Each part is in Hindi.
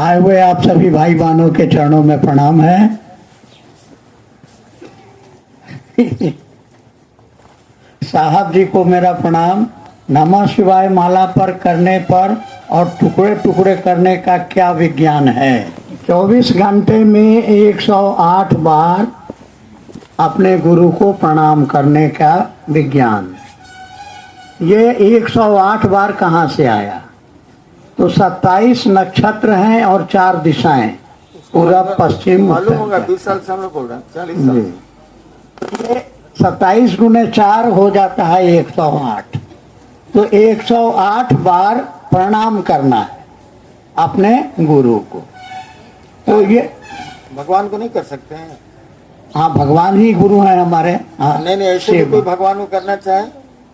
आए हुए आप सभी भाई बहनों के चरणों में प्रणाम है। साहब जी को मेरा प्रणाम। नमः शिवाय माला पर करने पर और टुकड़े टुकड़े करने का क्या विज्ञान है। 24 घंटे में 108 बार अपने गुरु को प्रणाम करने का विज्ञान। ये 108 बार कहाँ से आया? तो 27 नक्षत्र हैं और 4 दिशाएं, पूरब पश्चिम मालूम होगा। 20 साल से हम लोग बोल रहे हैं, 40 साल। ये 27 गुने 4 हो जाता है 108। तो 108 बार प्रणाम करना है अपने गुरु को। तो ये भगवान को नहीं कर सकते हैं? हाँ, भगवान ही गुरु हैं हमारे। हाँ, नहीं, ऐसे भी कोई भगवान को करना चाहे,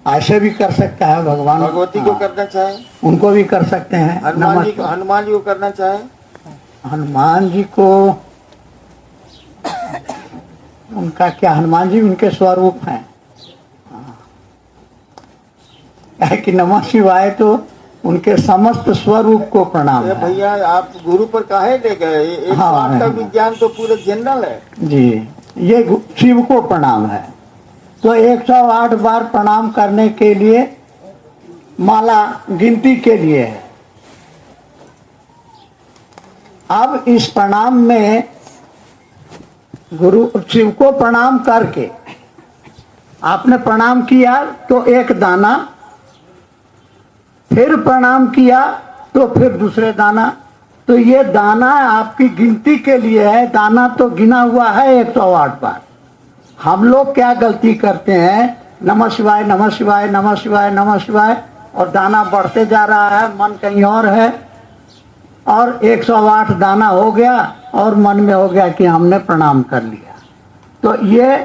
ऐसे भी कर सकता है भगवान। भगवती को करना चाहे, उनको भी कर सकते हैं। हनुमान जी को करना चाहे, हनुमान जी को उनका क्या, हनुमान जी उनके स्वरूप हैं। है कि नमः शिवाय तो उनके समस्त स्वरूप को प्रणाम है। भैया आप गुरु पर काहे ले गए? एक हाँ, का विज्ञान तो पूरे जनरल है जी। ये शिव को प्रणाम है। तो 108 बार प्रणाम करने के लिए माला गिनती के लिए है। अब इस प्रणाम में गुरु शिव को प्रणाम करके आपने प्रणाम किया तो एक दाना, फिर प्रणाम किया तो फिर दूसरे दाना। तो ये दाना आपकी गिनती के लिए है। दाना तो गिना हुआ है 108 बार। हम लोग क्या गलती करते हैं, नमः शिवाय नमः शिवाय नमः शिवाय नमः शिवाय, और दाना बढ़ते जा रहा है, मन कहीं और है, और 108 दाना हो गया और मन में हो गया कि हमने प्रणाम कर लिया। तो ये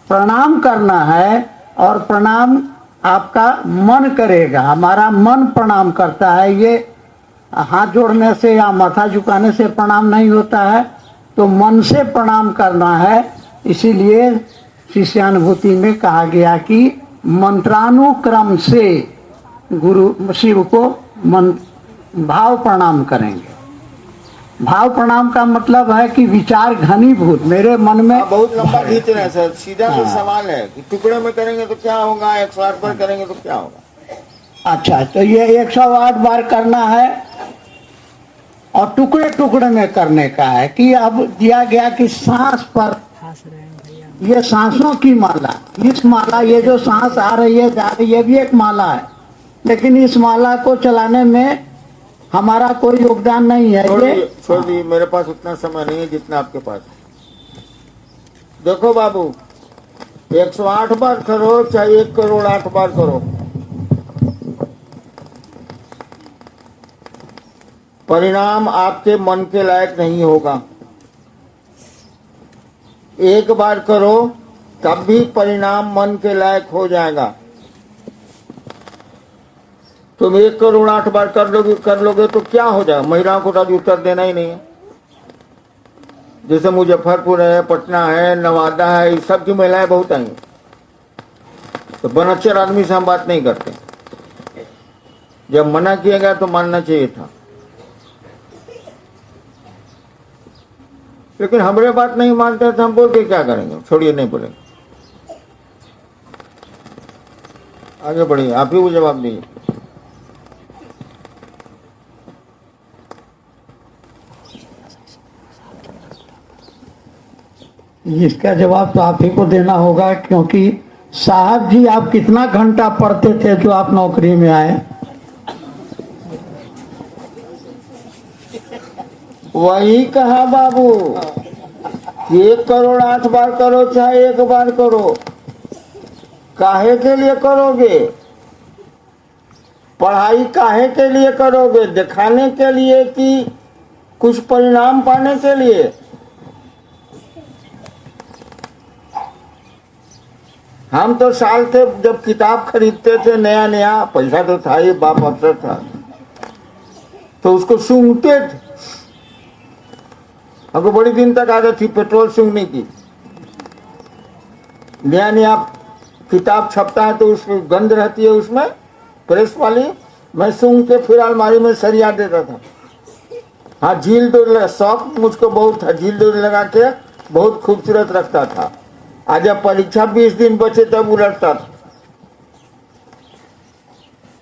प्रणाम करना है, और प्रणाम आपका मन करेगा। हमारा मन प्रणाम करता है। ये हाथ जोड़ने से या माथा झुकाने से प्रणाम नहीं होता है, तो मन से प्रणाम करना है। इसीलिए शिष्यानुभूति में कहा गया कि मंत्रानुक्रम से गुरु शिव को भाव प्रणाम करेंगे। भाव प्रणाम का मतलब है कि विचार घनीभूत मेरे मन में। बहुत लंबा खींच रहे हैं सर। सीधा तो सवाल है कि टुकड़े में करेंगे तो क्या होगा, 108 बार करेंगे तो क्या होगा? अच्छा, तो ये 108 बार करना है और टुकड़े टुकड़े में करने का है। कि अब दिया गया कि सांस पर, ये सांसों की माला, इस माला, ये जो सांस आ रही है जा रही है, ये भी एक माला है, लेकिन इस माला को चलाने में हमारा कोई योगदान नहीं है। छोड़ दी, मेरे पास उतना समय नहीं है जितना आपके पास। देखो बाबू, 108 बार करो चाहे 1 करोड़ 8 बार करो, परिणाम आपके मन के लायक नहीं होगा। 1 बार करो तब भी परिणाम मन के लायक हो जाएगा। तुम 1 करोड़ 8 बार कर लोगे तो क्या हो जाएगा? महिलाओं को तो उत्तर देना ही नहीं है। जैसे मुजफ्फरपुर है, पटना है, नवादा है, इस सब की महिलाएं बहुत आई। तो बनच्चर आदमी से हम बात नहीं करते। जब मना किया गया तो मानना चाहिए था, लेकिन हमारे बात नहीं मानते तो हम बोल के क्या करेंगे? छोड़िए, नहीं बोलेंगे। आगे बढ़िए, आप ही वो जवाब दीजिए। इसका जवाब तो आप ही को देना होगा, क्योंकि साहब जी आप कितना घंटा पढ़ते थे जो आप नौकरी में आए? वही कहा बाबू, 1 करोड़ 8 बार करो चाहे 1 बार करो, काहे के लिए करोगे? पढ़ाई काहे के लिए करोगे? दिखाने के लिए कि कुछ परिणाम पाने के लिए? हम तो साल थे जब किताब खरीदते थे, नया नया पैसा तो था ही, बाप अफसर था, तो उसको सूंघते थे। हमको बड़ी दिन तक आदत थी पेट्रोल सूंघने की। नया नया किताब छपता है तो उसमें गंध रहती है, उसमें प्रेस वाली, मैं सूंघ के फिर अलमारी में सरिया देता था। हाँ झील दूर शौक मुझको बहुत था, झील दूर लगा के बहुत खूबसूरत रखता था। आज जब परीक्षा 20 दिन बचे तब उलटता था,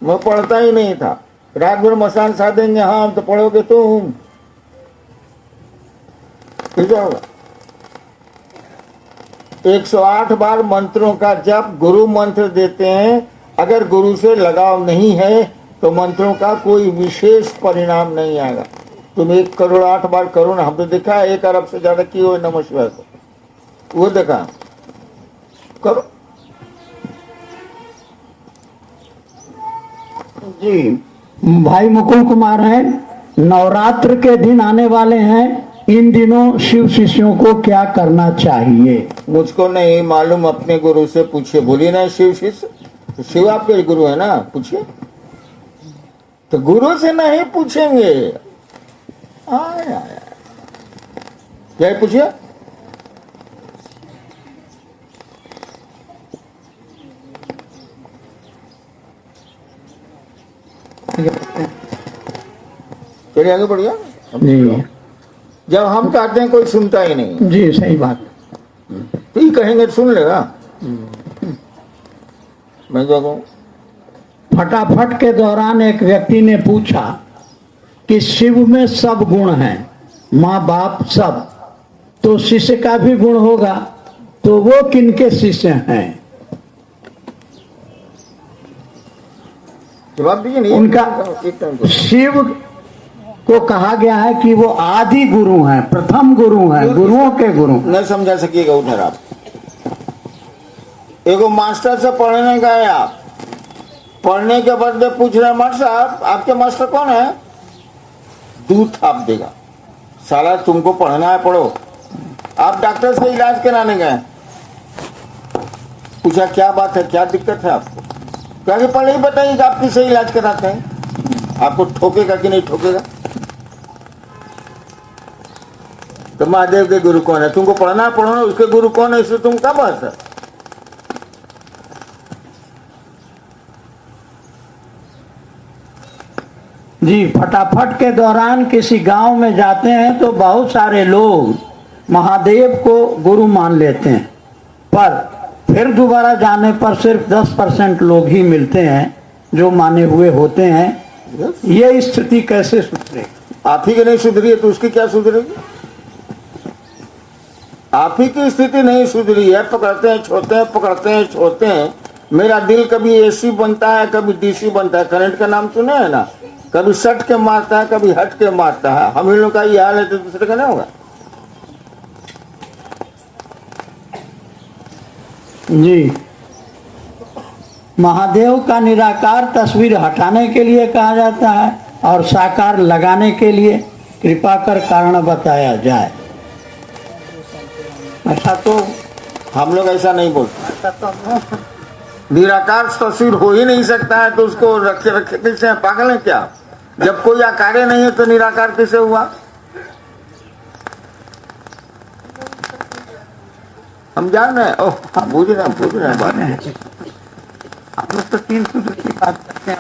मैं पढ़ता ही नहीं था। रात भर मसान साधेंगे, हाँ हम तो पढ़ोगे तुम, ठीक होगा। 108 बार मंत्रों का जप गुरु मंत्र देते हैं। अगर गुरु से लगाव नहीं है तो मंत्रों का कोई विशेष परिणाम नहीं आएगा। तुम 1 करोड़ 8 बार करो ना, हम तो देखा है 1 अरब से ज्यादा किए हुए नमः शिवाय को, वो देखा, करो। जी भाई मुकुल कुमार हैं, नवरात्र के दिन आने वाले हैं, इन दिनों शिव शिष्यों को क्या करना चाहिए? मुझको नहीं मालूम, अपने गुरु से पूछिए। बोलिए ना शिव शिष्य, तो शिव आपके गुरु है ना, पूछिए। तो गुरु से नहीं पूछेंगे, क्या पूछिए? चलिए आगे बढ़िए। जी जब हम कहते हैं कोई सुनता ही नहीं, जी सही बात। तो ये कहेंगे सुन लेगा। मैं क्या कहूँ? फटाफट के दौरान एक व्यक्ति ने पूछा कि शिव में सब गुण हैं, माँ बाप सब, तो शिष्य का भी गुण होगा, तो वो किनके शिष्य हैं? जवाब दीजिए। नहीं उनका एक टाइम को शिव को कहा गया है कि वो आदि गुरु हैं, प्रथम गुरु हैं, गुरुओं के गुरु। नहीं समझा सकिएगा उधर आप। एगो मास्टर से पढ़ने गए आप, पढ़ने के बाद में पूछ रहे मास्टर साहब आपके मास्टर कौन है? दूध थाप देगा, साला तुमको पढ़ना है पढ़ो। आप डॉक्टर से इलाज कराने गए, पूछा क्या बात है, क्या दिक्कत है आपको? क्या कि पहले ही बताइए कि आप किससे इलाज कराते हैं, आपको ठोकेगा कि नहीं ठोकेगा? तो महादेव के गुरु कौन है? तुमको पढ़ना है पढ़ो ना, उसके गुरु कौन है इससे तुम क्या बहस है? जी फटाफट के दौरान किसी गांव में जाते हैं तो बहुत सारे लोग महादेव को गुरु मान लेते हैं, पर फिर दोबारा जाने पर सिर्फ 10% लोग ही मिलते हैं जो माने हुए होते हैं। ये स्थिति कैसे सुधरे? आप ही की नहीं सुधरी है तो उसकी क्या सुधरेगी? आप ही की स्थिति नहीं सुधरी है, पकड़ते हैं छोड़ते हैं, पकड़ते हैं छोड़ते हैं। मेरा दिल कभी एसी बनता है, कभी डीसी बनता है। करंट का नाम सुने है ना, कभी सट के मारता है, कभी हट के मारता है। हम इन लोग का ये हाल है तो दूसरे का नहीं होगा। जी महादेव का निराकार तस्वीर हटाने के लिए कहा जाता है और साकार लगाने के लिए कृपा कर कारण बताया जाए। ऐसा तो हम लोग ऐसा नहीं बोलते। निराकार तस्वीर हो ही नहीं सकता है तो उसको रखे रखे कैसे हैं? पागल है क्या? जब कोई आकार नहीं है तो निराकार कैसे हुआ? हम जान रहे हैं। ओह हाँ, पूछ रहे हैं बात। आप लोग तो 3 सूत्र की बात करते हैं।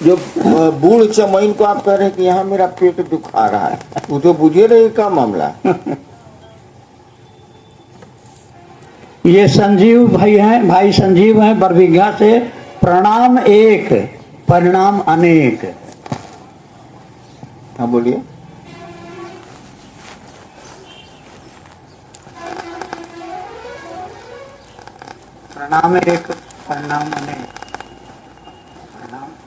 जो बूढ़ चमैन को आप कह रहे हैं कि यहाँ मेरा पेट दुखा रहा है, वो तो बुझे रहे का मामला है। ये संजीव भाई हैं, भाई संजीव हैं बरबीघा से। प्रणाम एक परिणाम अनेक। हाँ बोलिए। प्रणाम एक परिणाम अनेक।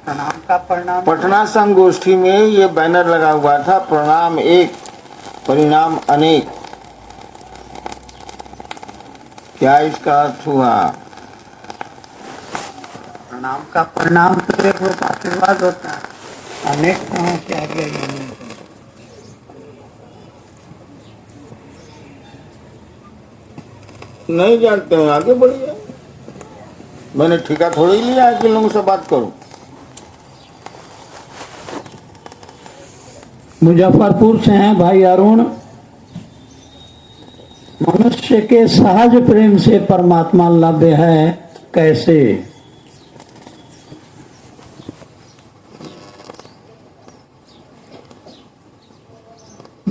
प्रणाम का परिणाम। पटना संगोष्ठी में ये बैनर लगा हुआ था, प्रणाम एक परिणाम अनेक। क्या इसका अर्थ हुआ? प्रणाम का परिणाम तो एक रूप आशीर्वाद होता है, अनेक कहाँ से आ गया ये नहीं समझ। नहीं जानते हैं, आगे बढ़िए। मैंने ठेका थोड़ी लिया है कि लोगों से बात करूं। मुजफ्फरपुर से हैं भाई अरुण। मनुष्य के सहज प्रेम से परमात्मा लभ्य है, कैसे?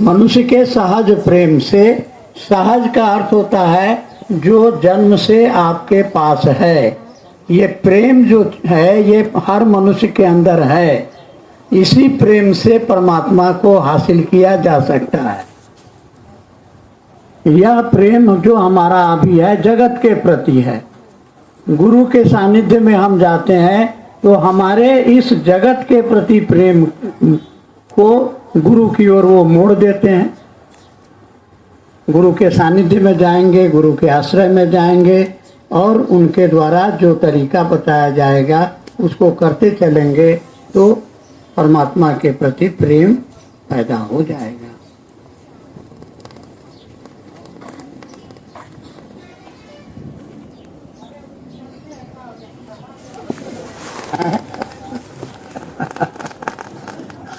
मनुष्य के सहज प्रेम से, सहज का अर्थ होता है जो जन्म से आपके पास है। ये प्रेम जो है ये हर मनुष्य के अंदर है। इसी प्रेम से परमात्मा को हासिल किया जा सकता है। यह प्रेम जो हमारा अभी है जगत के प्रति है। गुरु के सानिध्य में हम जाते हैं तो हमारे इस जगत के प्रति प्रेम को गुरु की ओर वो मोड़ देते हैं। गुरु के सानिध्य में जाएंगे, गुरु के आश्रय में जाएंगे और उनके द्वारा जो तरीका बताया जाएगा उसको करते चलेंगे तो परमात्मा के प्रति प्रेम पैदा हो जाएगा।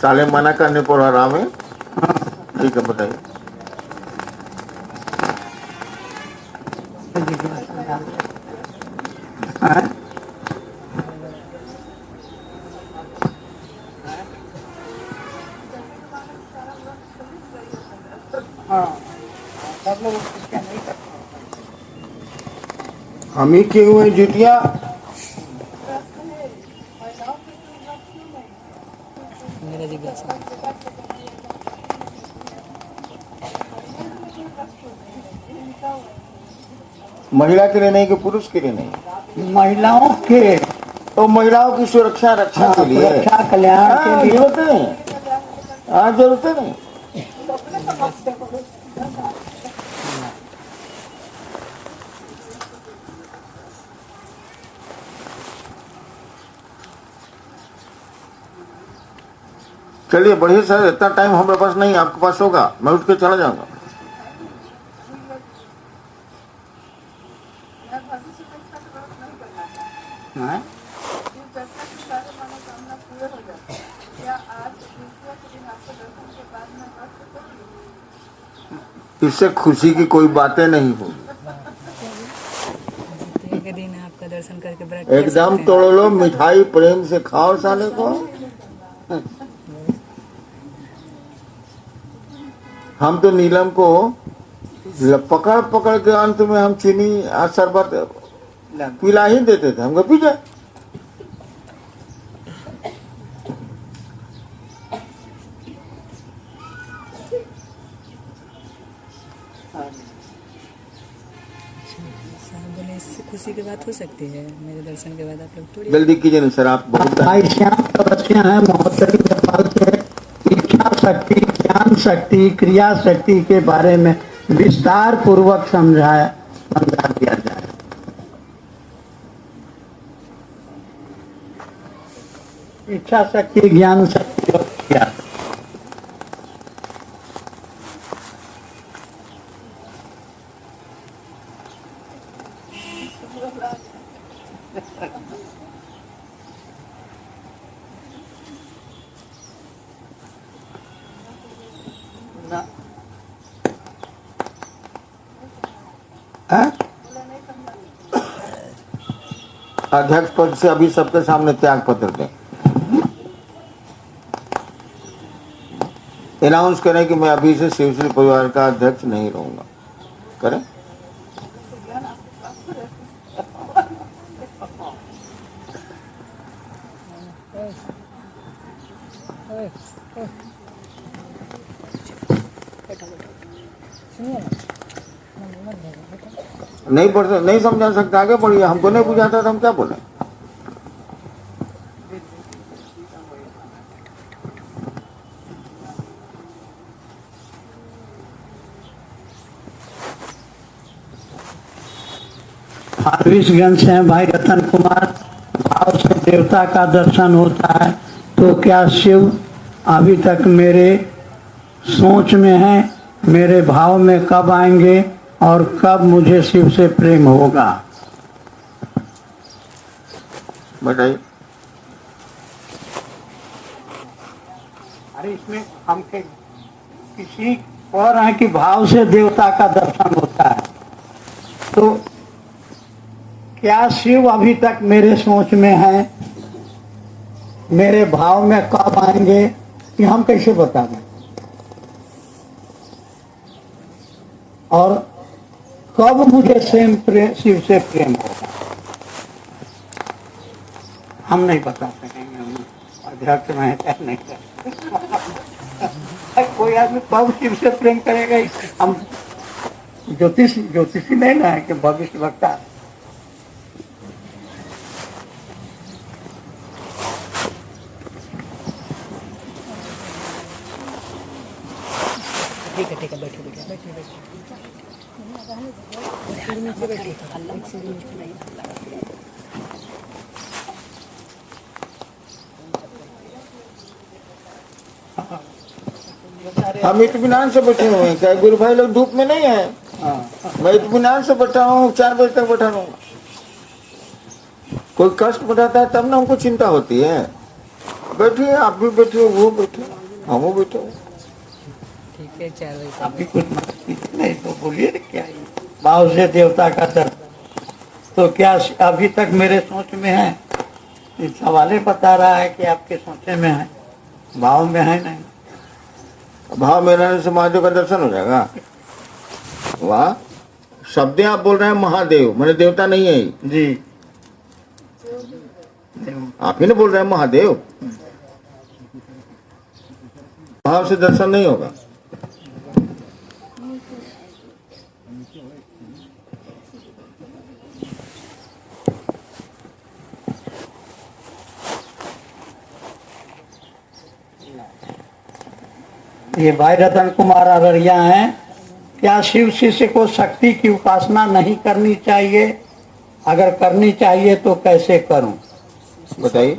साले मना करने पर हराम है। ठीक है, बताइए। हम ही किए हुए जुतिया महिला के लिए नहीं कि पुरुष के लिए नहीं? महिलाओं के तो महिलाओं की सुरक्षा रक्षा के लिए, सुरक्षा कल्याण के लिए जरूरत नहीं। हाँ, जरूरत नहीं। चलिए बढ़िया सर, इतना टाइम हमारे पास नहीं, आपके पास होगा, मैं उठ के चला जाऊंगा। इससे खुशी की कोई बातें नहीं होगी। दिन आपका दर्शन करके व्रत एकदम तोड़ लो, मिठाई प्रेम से खाओ साले को। हम तो नीलम को पकड़ पकड़ के अंत में हम चीनी शरबत पिला ही देते थे। हमको पी जाए। इससे खुशी की बात हो सकती है। मेरे दर्शन के बाद आप लोग थोड़ी जल्दी कीजिए ना सर, आप बहुत भाई श्याम तपस्या है महोत्तरी नेपाल से इच्छा शक्ति, ज्ञान शक्ति, क्रिया शक्ति के बारे में विस्तार पूर्वक समझा दिया जाए। इच्छा शक्ति, ज्ञान शक्ति और क्रिया। अध्यक्ष पद से अभी सबके सामने त्याग पत्र दें। अनाउंस करें कि मैं अभी से शिवश्री परिवार का अध्यक्ष नहीं रहूंगा। करें। नहीं पढ़ नहीं समझा सकते, आगे बढ़िए। हमको नहीं बुझाता तो हम क्या बोले। फारबिसगंज से हैं भाई रतन कुमार। भाव से देवता का दर्शन होता है तो क्या शिव अभी तक मेरे सोच में है? मेरे भाव में कब आएंगे और कब मुझे शिव से प्रेम होगा? बताइए। अरे इसमें हम किसी और हैं कि भाव से देवता का दर्शन होता है तो क्या शिव अभी तक मेरे सोच में है? मेरे भाव में कब आएंगे कि हम कैसे बता दें? और कब मुझे शिव से प्रेम होगा हम नहीं बता सकेंगे। हम अध्यक्ष में क्या नहीं कर कोई आदमी कब शिव से प्रेम करेगा। हम ज्योतिषी नहीं ना है कि भविष्य वक्ता। ठीक है बैठो हम इत्मीनान से बैठे हुए हैं। क्या गुरु भाई लोग धूप में नहीं है? मैं इत्मीनान से बैठा हूँ, 4 बजे तक बैठा रहूंगा। कोई कष्ट बढ़ाता है तब ना हमको चिंता होती है। बैठिए, आप भी बैठिए, वो बैठे, हम बैठे। ठीक है 4 बजे अभी कुछ नहीं तो बोलिए क्या भाव से देवता का दर्शन तो क्या अभी तक मेरे सोच में है? इस सवाले बता रहा है कि आपके सोचे में है, भाव में है नहीं। भाव में रहने से महादेव का दर्शन हो जाएगा। वाह, शब्द आप बोल रहे हैं महादेव, मैंने देवता नहीं है जी। आप ही ने बोल रहे हैं महादेव। भाव से दर्शन नहीं होगा। ये भाई रतन कुमार अररिया हैं। क्या शिव शिष्य को शक्ति की उपासना नहीं करनी चाहिए? अगर करनी चाहिए तो कैसे करूं? बताइए।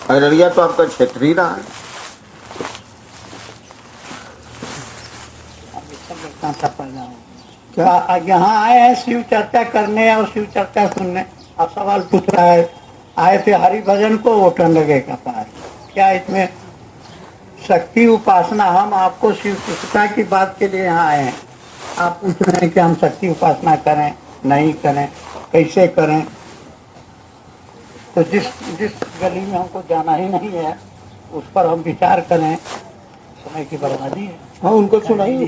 अररिया तो आपका क्षेत्र ही रहा है। क्या यहाँ आए हैं शिव चर्चा करने और शिव चर्चा सुनने? आप सवाल पूछ रहा है। आए थे हरि भजन को वोटन लगेगा पार। क्या इसमें शक्ति उपासना? हम आपको शिव शिष्यता की बात के लिए यहाँ आए हैं। आप पूछ रहे हैं कि हम शक्ति उपासना करें नहीं करें, कैसे करें? तो जिस गली में हमको जाना ही नहीं है उस पर हम विचार करें, समय की बर्बादी है। हाँ, उनको सुनाइए।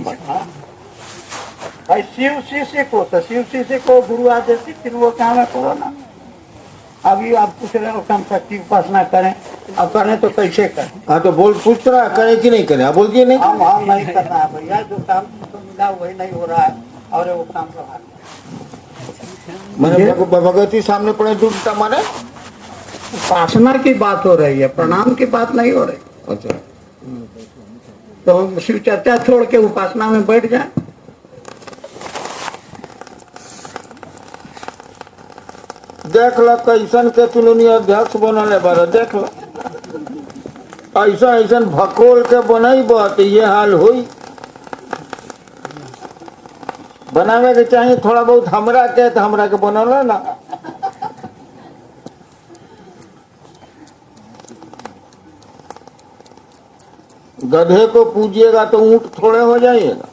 भाई शिव शिष्य को तो शिव शिष्य को गुरु आदेश फिर वो काम है करो ना। अभी आप पूछ रहे हो कि हम शक्ति उपासना करें, अब करें तो कैसे करें? हाँ तो बोल, पूछ रहा है करें कि नहीं करें? आप बोलिए नहीं। हम नहीं करना है भैया। जो काम तो मिला वही नहीं हो रहा है और वो काम तो मैंने भगवती सामने पड़े डूबता मारे। उपासना की बात हो रही है, प्रणाम की बात नहीं हो रही। अच्छा, तो हम शिव चर्चा छोड़ के उपासना में बैठ जाए। देख लो कैसन के तुलनी अध्यक्ष बनल है बारा। देख लो ऐसा ऐसा भकोल के बनई बात ये हाल हुई। बनावे के चाहिए थोड़ा बहुत हमरा के, तो हमरा के बनल है ना। गधे को पूजिएगा तो ऊंट थोड़े हो जाइएगा।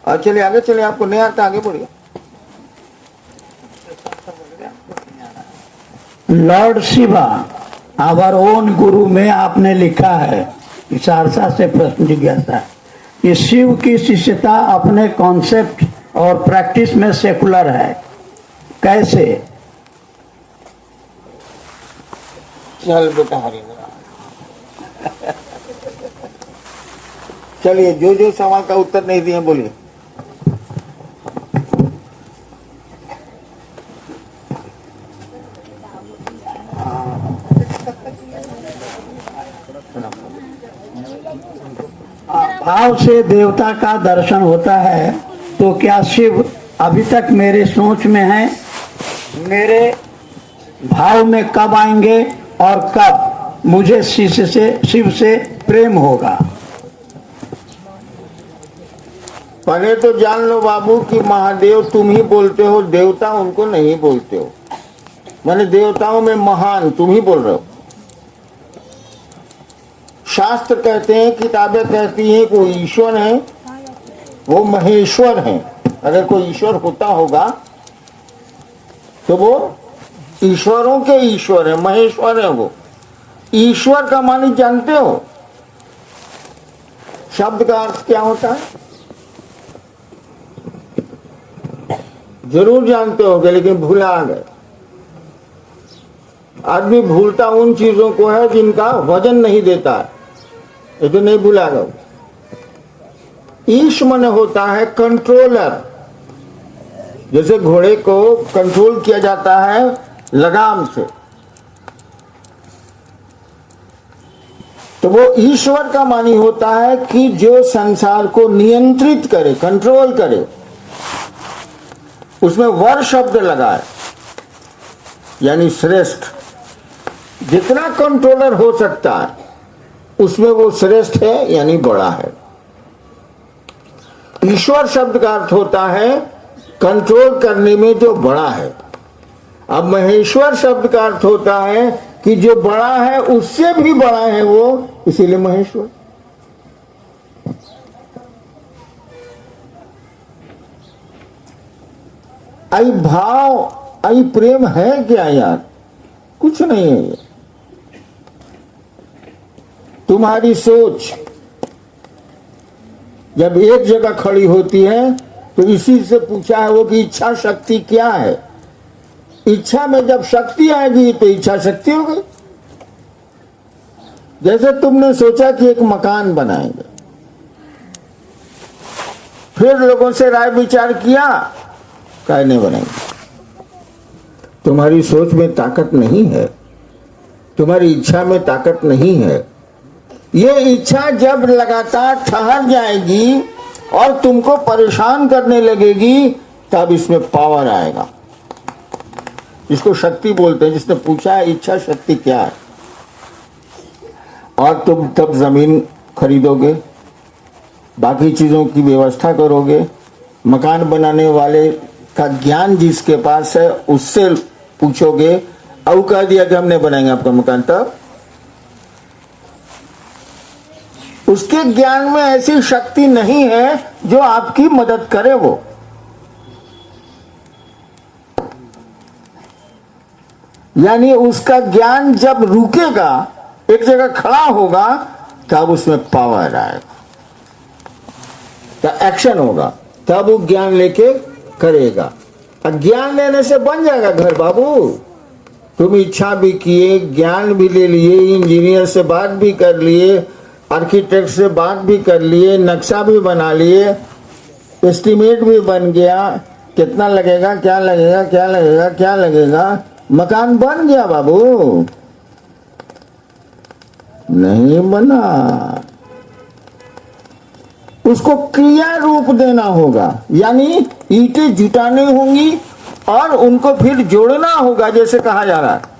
और चलिए आगे चलिए, आपको नहीं आता आगे बढ़िए। लॉर्ड शिवा आवर ओन गुरु में आपने लिखा है, सहरसा से प्रश्न जिज्ञासा है कि शिव की शिष्यता अपने कॉन्सेप्ट और प्रैक्टिस में सेकुलर है, कैसे? चल बेटा हरी चलिए, जो जो सवाल का उत्तर नहीं दिए बोलिए। भाव से देवता का दर्शन होता है तो क्या शिव अभी तक मेरे सोच में है? मेरे भाव में कब आएंगे और कब मुझे शिव से प्रेम होगा? पहले तो जान लो बाबू कि महादेव तुम ही बोलते हो, देवता उनको नहीं बोलते हो। मैंने देवताओं में महान तुम ही बोल रहे हो। शास्त्र कहते हैं, किताबें कहती हैं कोई ईश्वर है, वो महेश्वर है। अगर कोई ईश्वर होता होगा तो वो ईश्वरों के ईश्वर है, महेश्वर है वो। ईश्वर का मानी जानते हो? शब्द का अर्थ क्या होता है? जरूर जानते होगे, लेकिन भूला आ गए। आदमी भूलता उन चीजों को है जिनका वजन नहीं देता है, ये तो नहीं भूला गया। ईश मन होता है कंट्रोलर। जैसे घोड़े को कंट्रोल किया जाता है लगाम से, तो वो ईश्वर का मानी होता है कि जो संसार को नियंत्रित करे, कंट्रोल करे। उसमें वर शब्द लगा है, यानी श्रेष्ठ। जितना कंट्रोलर हो सकता है उसमें वो श्रेष्ठ है, यानी बड़ा है। ईश्वर शब्द का अर्थ होता है कंट्रोल करने में जो बड़ा है। अब महेश्वर शब्द का अर्थ होता है कि जो बड़ा है उससे भी बड़ा है वो, इसीलिए महेश्वर। आई भाव, आई प्रेम है क्या यार? कुछ नहीं है ये। तुम्हारी सोच जब एक जगह खड़ी होती है तो इसी से पूछा है वो कि इच्छा शक्ति क्या है। इच्छा में जब शक्ति आएगी तो इच्छा शक्ति हो गई। जैसे तुमने सोचा कि एक मकान बनाएंगे, फिर लोगों से राय विचार किया, काय नहीं बनाएंगे। तुम्हारी सोच में ताकत नहीं है, तुम्हारी इच्छा में ताकत नहीं है। ये इच्छा जब लगातार ठहर जाएगी और तुमको परेशान करने लगेगी, तब इसमें पावर आएगा। इसको शक्ति बोलते हैं। जिसने पूछा है इच्छा शक्ति क्या है, और तुम तब जमीन खरीदोगे, बाकी चीजों की व्यवस्था करोगे। मकान बनाने वाले का ज्ञान जिसके पास है उससे पूछोगे, अब कह दिया कि हमने बनाएंगे आपका मकान, तब उसके ज्ञान में ऐसी शक्ति नहीं है जो आपकी मदद करे। वो यानी उसका ज्ञान जब रुकेगा, एक जगह खड़ा होगा, तब उसमें पावर आएगा, तब एक्शन होगा, तब वो ज्ञान लेके करेगा। ज्ञान लेने से बन जाएगा घर बाबू। तुम इच्छा भी किए, ज्ञान भी ले लिए, इंजीनियर से बात भी कर लिए, आर्किटेक्ट से बात भी कर लिए, नक्शा भी बना लिए, एस्टीमेट भी बन गया, कितना लगेगा, क्या लगेगा, क्या लगेगा, क्या लगेगा, मकान बन गया बाबू। नहीं बना, उसको क्रिया रूप देना होगा, यानी ईंटें जुटानी होंगी और उनको फिर जोड़ना होगा, जैसे कहा जा रहा है।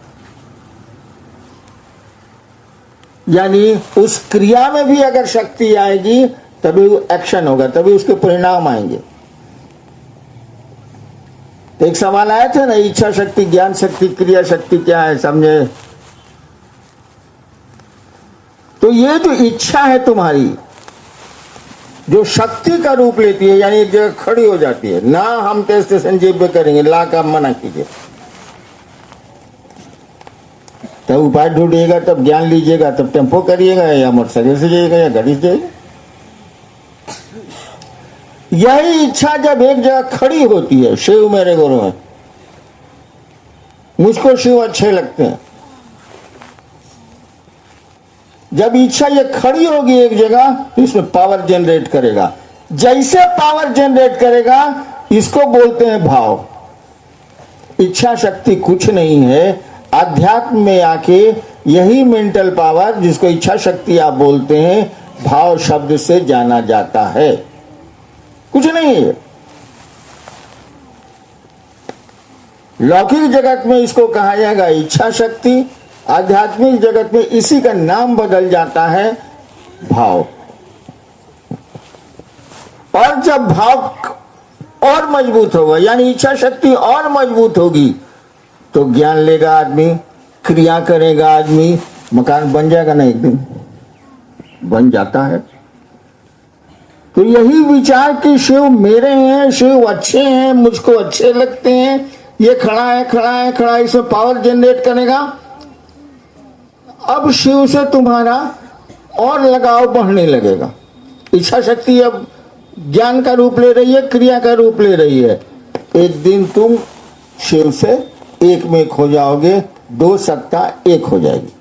यानी उस क्रिया में भी अगर शक्ति आएगी तभी एक्शन होगा, तभी उसके परिणाम आएंगे। तो एक सवाल आया था ना, इच्छा शक्ति, ज्ञान शक्ति, क्रिया शक्ति क्या है, समझे? तो ये जो इच्छा है तुम्हारी, जो शक्ति का रूप लेती है, यानी एक जगह खड़ी हो जाती है ना, हम तो स्टेशन जेब पे करेंगे, ला का मना कीजिए, तब उपाय ढूंढिएगा, तब ज्ञान लीजिएगा, तब टेम्पो करिएगा या मोटरसाइकिल से जाइएगा या गाड़ी से जाइएगा। यही इच्छा जब एक जगह खड़ी होती है, शिव मेरे गुरु हैं, मुझको शिव अच्छे लगते हैं, जब इच्छा ये खड़ी होगी एक जगह तो इसमें पावर जनरेट करेगा। जैसे पावर जनरेट करेगा इसको बोलते हैं भाव। इच्छा शक्ति कुछ नहीं है, अध्यात्म में आके यही मेंटल पावर जिसको इच्छा शक्ति आप बोलते हैं, भाव शब्द से जाना जाता है, कुछ नहीं है। लौकिक जगत में इसको कहा जाएगा इच्छा शक्ति, आध्यात्मिक जगत में इसी का नाम बदल जाता है भाव। और जब भाव और मजबूत होगा, यानी इच्छा शक्ति और मजबूत होगी, तो ज्ञान लेगा आदमी, क्रिया करेगा आदमी, मकान बन जाएगा ना, एक दिन बन जाता है। तो यही विचार कि शिव मेरे हैं, शिव अच्छे हैं, मुझको अच्छे लगते हैं, ये खड़ा है खड़ा है खड़ा है, इसमें पावर जनरेट करेगा। अब शिव से तुम्हारा और लगाव बढ़ने लगेगा। इच्छा शक्ति अब ज्ञान का रूप ले रही है, क्रिया का रूप ले रही है। एक दिन तुम शिव से एक में एक हो जाओगे, दो सत्ता एक हो जाएगी।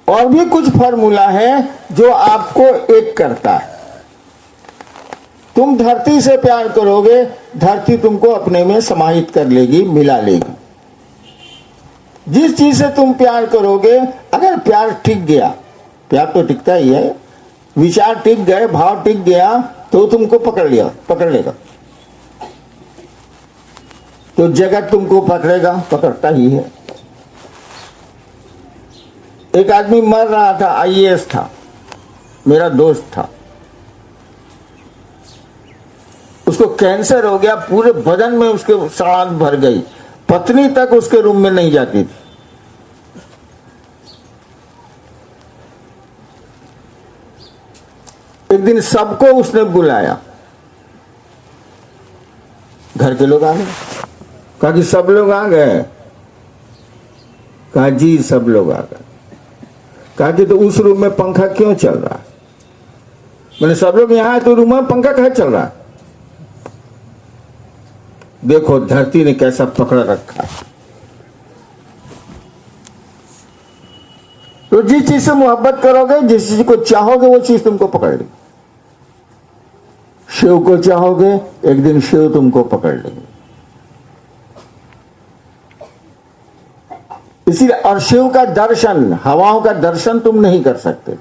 और भी कुछ फॉर्मूला है जो आपको एक करता है। तुम धरती से प्यार करोगे, धरती तुमको अपने में समाहित कर लेगी, मिला लेगी। जिस चीज से तुम प्यार करोगे, अगर प्यार टिक गया, प्यार तो टिकता ही है, विचार टिक गए, भाव टिक गया, तो तुमको पकड़ लेगा। तो जगत तुमको पकड़ेगा, पकड़ता ही है। एक आदमी मर रहा था, आईएएस था, मेरा दोस्त था। उसको कैंसर हो गया, पूरे बदन में उसके सड़ांत भर गई, पत्नी तक उसके रूम में नहीं जाती थी। एक दिन सबको उसने बुलाया, घर के लोग आ गए। कहा कि सब लोग आ गए? कहा जी सब लोग आ गए। कहा कि तो उस रूम में पंखा क्यों चल रहा है? मैंने सब लोग यहां है तो रूम में पंखा कहाँ चल रहा है? देखो धरती ने कैसा पकड़ रखा है। तो जिस चीज से मोहब्बत करोगे, जिस चीज को चाहोगे, वो चीज तुमको पकड़ लेगी। शिव को चाहोगे, एक दिन शिव तुमको पकड़ लेंगे। इसीलिए, और शिव का दर्शन, हवाओं का दर्शन तुम नहीं कर सकते।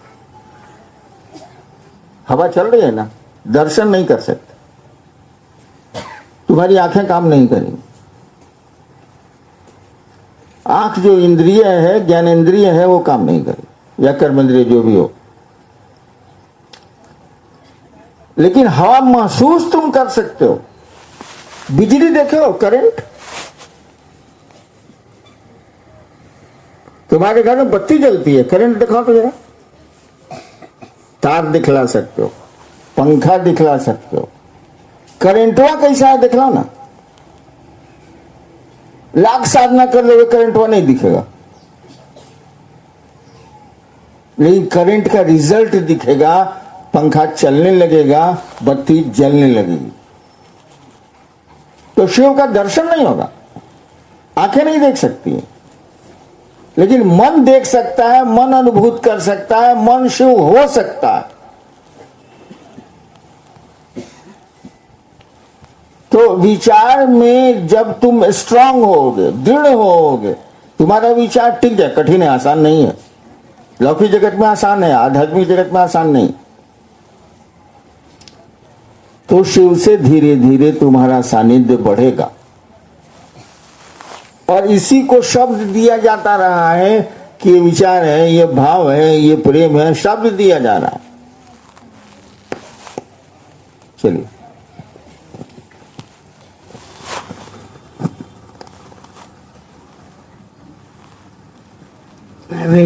हवा चल रही है ना, दर्शन नहीं कर सकते, तुम्हारी आंखें काम नहीं करेंगी। आंख जो इंद्रिय है, ज्ञानेंद्रिय है, वो काम नहीं करेगी, या कर्मेंद्रिय जो भी हो। लेकिन हवा महसूस तुम कर सकते हो। बिजली देखे हो, करंट, तुम्हारे घर में बत्ती जलती है, करंट दिखाओ तो जरा। तार दिखला सकते हो, पंखा दिखला सकते हो, करंटवा कैसा है दिखलाओ ना। लाख साधना कर लोगे, करंटवा नहीं दिखेगा, लेकिन करंट का रिजल्ट दिखेगा। पंखा चलने लगेगा, बत्ती जलने लगेगी। तो शिव का दर्शन नहीं होगा, आंखें नहीं देख सकती है, लेकिन मन देख सकता है, मन अनुभूत कर सकता है, मन शिव हो सकता है। तो विचार में जब तुम स्ट्रांग होगे, दृढ़ होगे, तुम्हारा विचार टिक जाए। कठिन है, आसान नहीं है। लौकिक जगत में आसान है, आध्यात्मिक जगत में आसान नहीं। तो शिव से धीरे धीरे तुम्हारा सानिध्य बढ़ेगा। और इसी को शब्द दिया जाता रहा है कि ये विचार है, ये भाव है, ये प्रेम है, शब्द दिया जा रहा है। चलिए,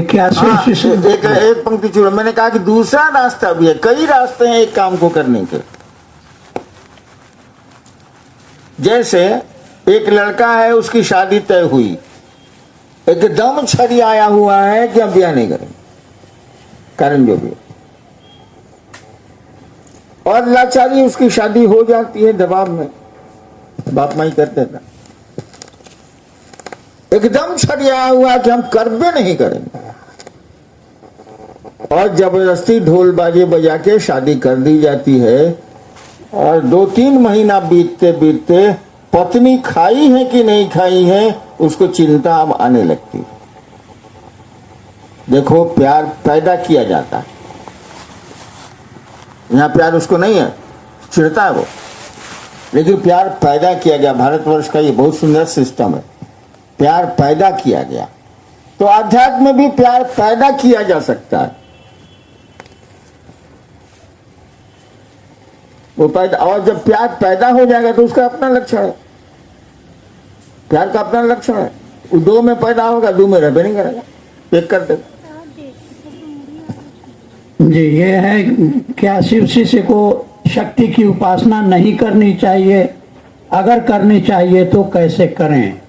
क्या एक पंक्ति चुरा। मैंने कहा कि दूसरा रास्ता भी है, कई रास्ते हैं एक काम को करने के। जैसे एक लड़का है, उसकी शादी तय हुई, एकदम छड़ी आया हुआ है कि अब ब्याह नहीं करेंगे, कारण जो भी, और लाचारी उसकी शादी हो जाती है दबाव में, बाप माई करते था। एकदम छड़ी आया हुआ कि हम करबे नहीं करेंगे, और जबरदस्ती ढोल बाजे बजा के शादी कर दी जाती है। और 2-3 महीना बीतते बीतते पत्नी खाई है कि नहीं खाई है, उसको चिंता अब आने लगती है। देखो, प्यार पैदा किया जाता है, यहां प्यार उसको नहीं है, चिढ़ता है वो, लेकिन प्यार पैदा किया गया। भारतवर्ष का ये बहुत सुंदर सिस्टम है, प्यार पैदा किया गया। तो आध्यात्म में भी प्यार पैदा किया जा सकता है, वो पैदा। और जब प्यार पैदा हो जाएगा तो उसका अपना लक्षण है, प्यार का अपना लक्षण है। वो 2 में पैदा होगा, 2 में रहबे नहीं करेगा, एक कर देगा। जी, ये है क्या शिव शिष्य को शक्ति की उपासना नहीं करनी चाहिए, अगर करनी चाहिए तो कैसे करें?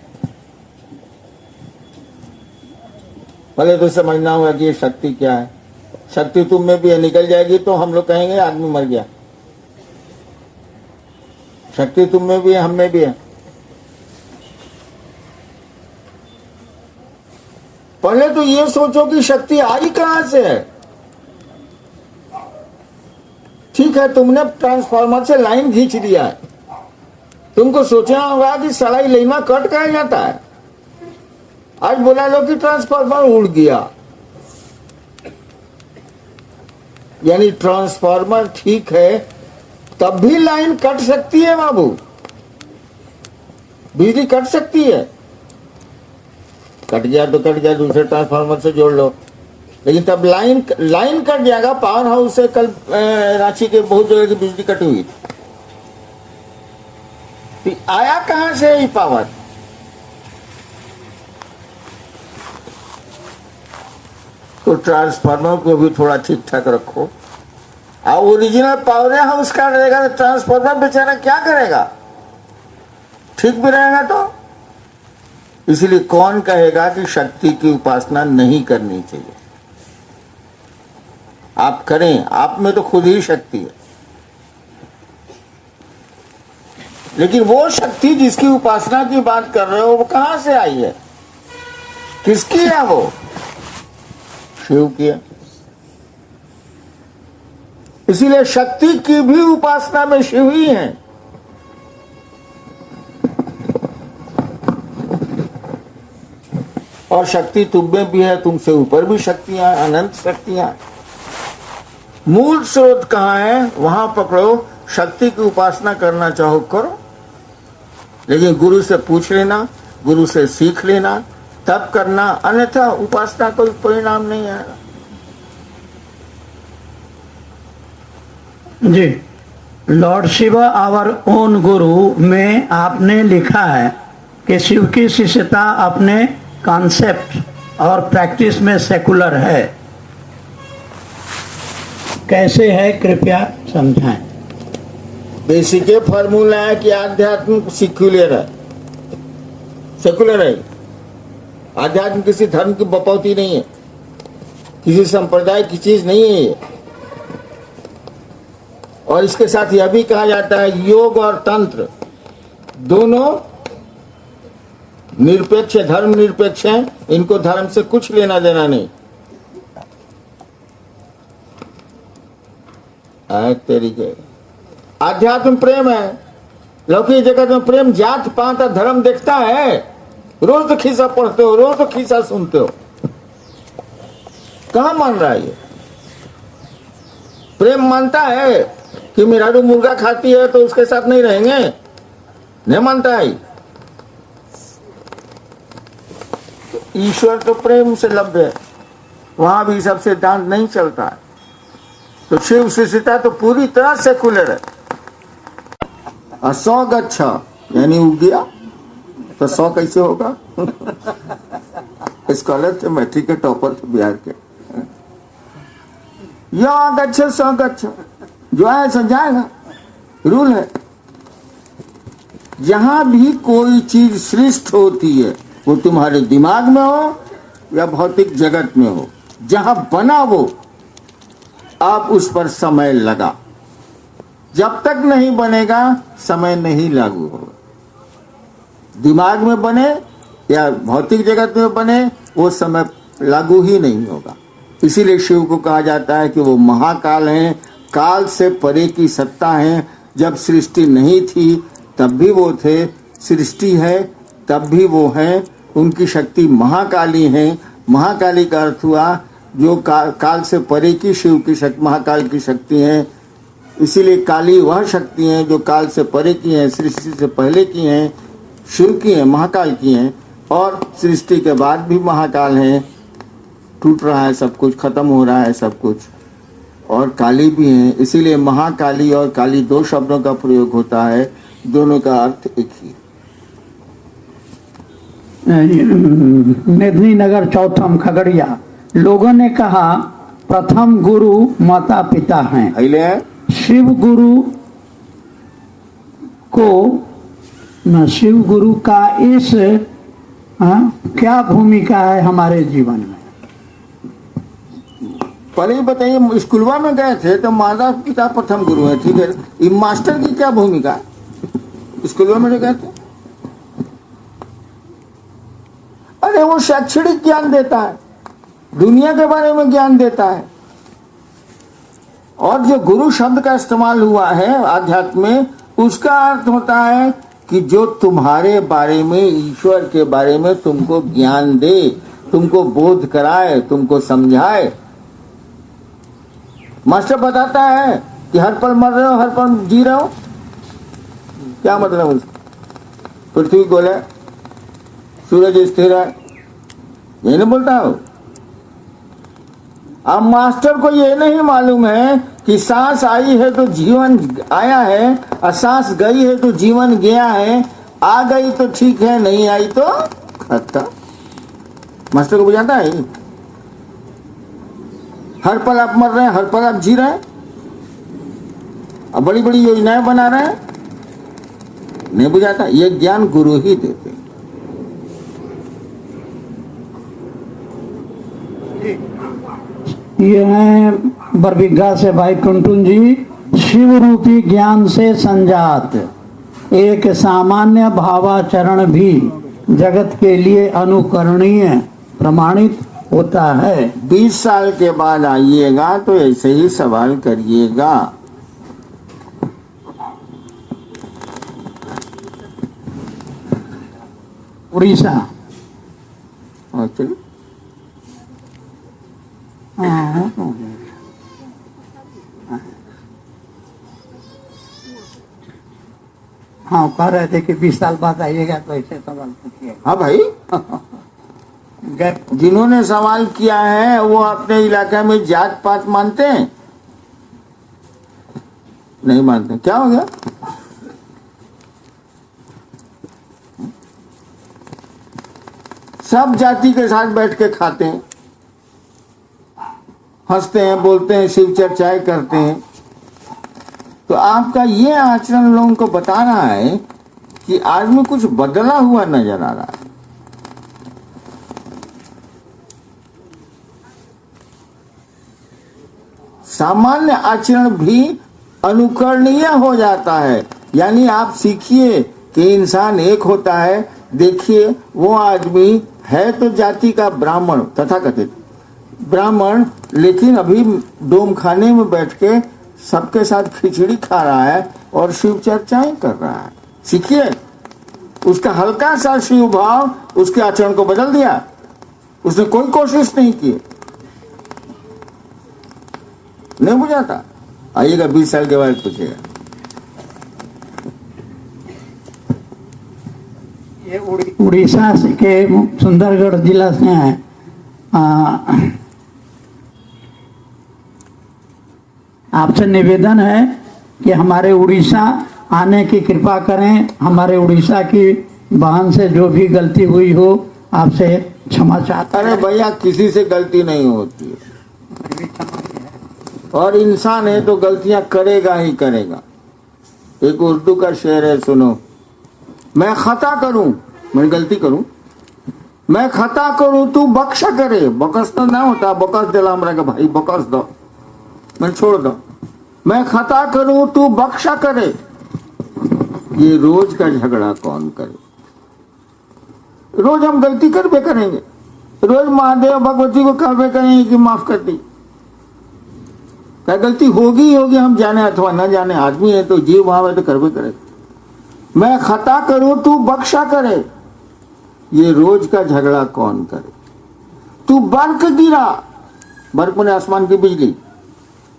पहले तो समझना होगा कि ये शक्ति क्या है। शक्ति तुम में भी है, निकल जाएगी तो हम लोग कहेंगे आदमी मर गया। शक्ति तुम में भी है, हम में भी है। पहले तो ये सोचो कि शक्ति आई कहां से है। ठीक है, तुमने ट्रांसफार्मर से लाइन खींच दिया है, तुमको सोचना होगा कि सलाई लाइन कट कहा जाता है। आज बोला लो कि ट्रांसफार्मर उड़ गया, यानी ट्रांसफार्मर ठीक है तब भी लाइन कट सकती है बाबू, बिजली कट सकती है। कट गया तो कट गया, दूसरे ट्रांसफार्मर से जोड़ लो, लेकिन तब लाइन कट जाएगा। पावर हाउस से कल रांची के बहुत जगह की बिजली कटी हुई थी, आया कहां से ये पावर? तो ट्रांसफार्मर को भी थोड़ा ठीक ठाक रखो। और ओरिजिनल पावर हाउस का रहेगा तो ट्रांसफार्मर बेचारा क्या करेगा? ठीक भी रहेगा तो। इसलिए कौन कहेगा कि शक्ति की उपासना नहीं करनी चाहिए? आप करें, आप में तो खुद ही शक्ति है। लेकिन वो शक्ति जिसकी उपासना की बात कर रहे हो वो कहां से आई है? किसकी है वो? शिव की है। इसीलिए शक्ति की भी उपासना में शिव ही है। और शक्ति तुम में भी है, तुमसे ऊपर भी शक्तियां, अनंत शक्तियां। मूल स्रोत कहां है वहां पकड़ो। शक्ति की उपासना करना चाहो करो, लेकिन गुरु से पूछ लेना, गुरु से सीख लेना, तब करना, अन्यथा उपासना कोई परिणाम नहीं आएगा। जी, लॉर्ड शिव आवर ओन गुरु में आपने लिखा है कि शिव की शिष्यता अपने कॉन्सेप्ट और प्रैक्टिस में सेकुलर है। कैसे है कृपया समझाएं। बेसिक फॉर्मूला है कि आध्यात्म सेक्युलर है। सेकुलर है। आध्यात्म किसी धर्म की बपौती नहीं है, किसी संप्रदाय की चीज नहीं है ये। और इसके साथ यह भी कहा जाता है योग और तंत्र दोनों निरपेक्ष, धर्म निरपेक्ष हैं, इनको धर्म से कुछ लेना देना नहीं। तरीके आध्यात्म प्रेम है। लौकिक जगत में प्रेम जात पात और धर्म देखता है। रोज तो खिस्सा पढ़ते हो, रोज तो खिस्सा सुनते हो, कहां मान रहा है ये? प्रेम मानता है कि मेराडू मुर्गा खाती है तो उसके साथ नहीं रहेंगे, नहीं मानता है। ईश्वर तो प्रेम से लब्ध है, वहां भी सब सिद्धांत नहीं चलता है। तो शिव शिष्यता तो पूरी तरह सेकुलर है। असौ गच्छ यानी उग गया तो 100 कैसे होगा? स्कॉलर थे, मैट्रिक के टॉपर थे बिहार के। या गच्छ 100 गच्छ, जो है सो जाएगा, रूल है। जहां भी कोई चीज सृष्ट होती है वो तुम्हारे दिमाग में हो या भौतिक जगत में हो, जहां बना वो आप उस पर समय लगा। जब तक नहीं बनेगा समय नहीं लागू होगा। दिमाग में बने या भौतिक जगत में बने वो समय लागू ही नहीं होगा। इसीलिए शिव को कहा जाता है कि वो महाकाल हैं, काल से परे की सत्ता है। जब सृष्टि नहीं थी तब भी वो थे, सृष्टि है तब भी वो हैं। उनकी शक्ति महाकाली है। महाकाली का अर्थ हुआ जो काल से परे की शिव की शक्ति, महाकाल की शक्ति है। इसीलिए काली वह शक्ति है जो काल से परे की है, सृष्टि से पहले की है, शिव की है, महाकाल की है। और सृष्टि के बाद भी महाकाल है। टूट रहा है सब कुछ, खत्म हो रहा है सब कुछ, और काली भी है। इसीलिए महाकाली और काली दो शब्दों का प्रयोग होता है, दोनों का अर्थ एक ही। मेदिनीनगर चौथम खगड़िया, लोगों ने कहा प्रथम गुरु माता पिता हैं। शिव गुरु को न शिव गुरु का इस क्या भूमिका है हमारे जीवन में? पहले ही बताइए, स्कूलवा में गए थे तो माता पिता प्रथम गुरु है, ठीक है, ये मास्टर की क्या भूमिका है स्कूलवा में जो गए थे? अरे वो शैक्षणिक ज्ञान देता है, दुनिया के बारे में ज्ञान देता है। और जो गुरु शब्द का इस्तेमाल हुआ है आध्यात्म में, उसका अर्थ होता है कि जो तुम्हारे बारे में, ईश्वर के बारे में तुमको ज्ञान दे, तुमको बोध कराए, तुमको समझाए। मास्टर बताता है कि हर पल मर रहे हो, हर पल जी रहे हो, क्या मतलब उसका? पृथ्वी गोल है, सूरज स्थिर है, यही नहीं बोलता हो। अब मास्टर को ये नहीं मालूम है कि सांस आई है तो जीवन आया है, और सांस गई है तो जीवन गया है। आ गई तो ठीक है, नहीं आई तो खत्म। मास्टर को बुझाता है हर पल आप मर रहे हैं, हर पल आप जी रहे हैं, अब बड़ी बड़ी योजनाएं बना रहे हैं, नहीं बुझाता। ये ज्ञान गुरु ही देते हैं। ये हैं बरबिघा से भाई टुनटुन जी। शिव रूपी ज्ञान से संजात एक सामान्य भावाचरण भी जगत के लिए अनुकरणीय प्रमाणित होता है। 20 साल के बाद आइएगा तो ऐसे ही सवाल करिएगा। उड़ीसा, और चलो हाँ कह रहे थे कि 20 साल बाद आइएगा तो ऐसे सवाल पूछिए। हाँ भाई, जिन्होंने सवाल किया है वो अपने इलाके में जात पात मानते हैं? नहीं मानते। क्या हो गया? सब जाति के साथ बैठ के खाते हैं, हंसते हैं, बोलते हैं, शिव चर्चाएं करते हैं। तो आपका ये आचरण लोगों को बता रहा है कि आदमी कुछ बदला हुआ नजर आ रहा है। सामान्य आचरण भी अनुकरणीय हो जाता है। यानी आप सीखिए कि इंसान एक होता है। देखिए वो आदमी है तो जाति का ब्राह्मण, तथाकथित ब्राह्मण, लेकिन अभी डोम खाने में बैठ के सबके साथ खिचड़ी खा रहा है और शिव चर्चाएं कर रहा है। सीखिए, उसका हल्का सा शिव भाव उसके आचरण को बदल दिया। उसने कोई कोशिश नहीं की। नहीं बुझाता? आइएगा 20 साल के बाद पूछेगा। ये उड़ीसा के सुंदरगढ़ जिला से हैं। आपसे निवेदन है कि हमारे उड़ीसा आने की कृपा करें। हमारे उड़ीसा की बहन से जो भी गलती हुई हो आपसे क्षमा चाहता अरे भैया, किसी से गलती नहीं होती है, और इंसान है तो गलतियां करेगा ही करेगा। एक उर्दू का शेर है, सुनो। मैं खता करूं, मैं गलती करूं, मैं खता करूं तू बख्शा करे। बकस तो ना होता, बकस दिला हमरा के भाई, बकस दो, मैं छोड़ दो। मैं खता करूं तू बख्शा करे, ये रोज का झगड़ा कौन करे? रोज हम गलती करबे करेंगे, रोज महादेव भगवती को कहबे करेंगे कि माफ कर दी। क्या गलती होगी ही होगी, हम जाने अथवा न जाने। आदमी है तो जीव भाव है तो करबे करे। मैं खता करूं तू बख्शा करे, ये रोज का झगड़ा कौन करे? तू बर्क गिरा, बर्क में आसमान की बिजली,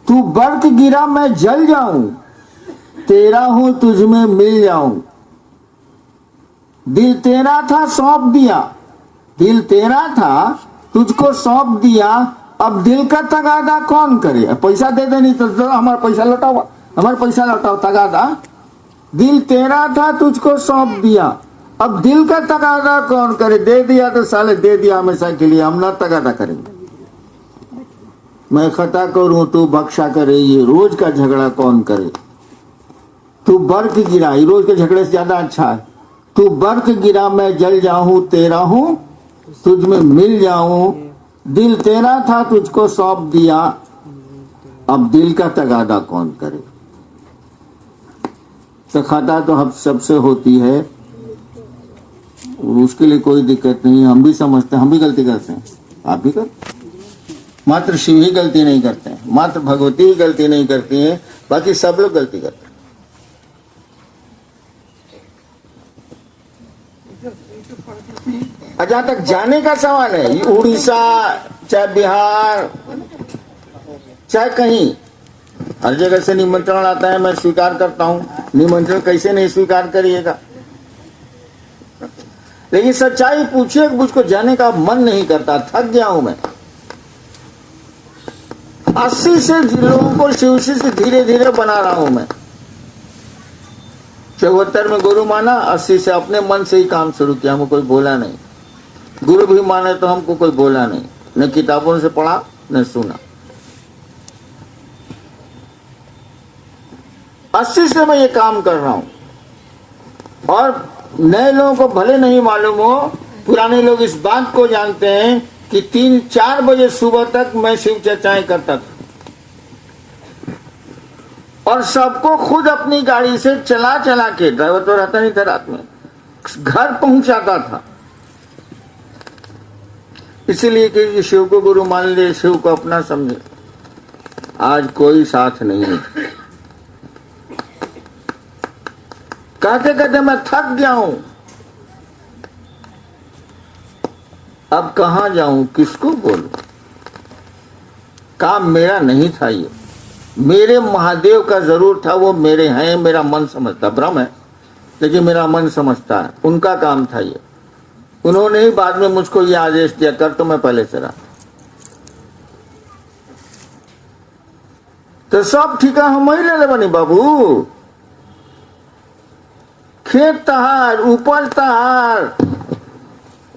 तू बर्क गिरा मैं जल जाऊं, तेरा हूं तुझ में मिल जाऊं। दिल तेरा था सौंप दिया, दिल तेरा था तुझको सौंप दिया, अब दिल का तगादा कौन करे? पैसा दे दे, नहीं तो हमारा पैसा लौटाओ, हमारा पैसा लौटाओ, तगादा। दिल तेरा था तुझको सौंप दिया, अब दिल का तगादा कौन करे? दे दिया तो साले दे दिया हमेशा के लिए, हम ना तगादा करेंगे। मैं खता करूं तू बख्शा करे, ये रोज का झगड़ा कौन करे? तू बर्क गिरा, ये रोज के झगड़े से ज्यादा अच्छा है। तू बर्फ गिरा मैं जल जाऊं तेरा हूं, तुझ में मिल जाऊं, दिल तेरा था तुझको सौंप दिया, अब दिल का तगादा कौन करे। तो खता तो हम सबसे होती है, उसके लिए कोई दिक्कत नहीं। हम भी समझते हैं, हम भी गलती करते हैं, आप भी करते, मात्र शिव ही गलती नहीं करते हैं, मात्र भगवती ही गलती नहीं करती हैं, बाकी सब लोग गलती करते हैं। जहां तक जाने का सवाल है, उड़ीसा चाहे बिहार चाहे कहीं, हर जगह से निमंत्रण आता है, मैं स्वीकार करता हूं। निमंत्रण कैसे नहीं स्वीकार करिएगा, लेकिन सच्चाई पूछिए, मुझको जाने का मन नहीं करता, थक गया हूं मैं। 80 से लोगों को शिवसी से धीरे धीरे बना रहा हूं मैं। 74 में गुरु माना, 80 से अपने मन से ही काम शुरू किया, हमको कोई बोला नहीं। गुरु भी माने तो हमको कोई बोला नहीं, न किताबों से पढ़ा न सुना। 80 से मैं ये काम कर रहा हूं, और नए लोगों को भले नहीं मालूम हो, पुराने लोग इस बात को जानते हैं कि 3-4 बजे सुबह तक मैं शिव चर्चाएं करता था, और सबको खुद अपनी गाड़ी से चला चला के, ड्राइवर तो रहता नहीं था रात में, घर पहुंचाता था। इसीलिए कि शिव को गुरु मान ले, शिव को अपना समझे। आज कोई साथ नहीं है। कहते कहते मैं थक गया हूं, अब कहां जाऊं, किसको बोलूं। काम मेरा नहीं था, ये मेरे महादेव का जरूर था, वो मेरे हैं, मेरा मन समझता, भ्रम है लेकिन मेरा मन समझता है, उनका काम था ये। उन्होंने ही बाद में मुझको ये आदेश दिया, कर तो मैं पहले से रहा। तो सब ठिका हम ही ले बनी बाबू, खेत तहार, उपज तहार,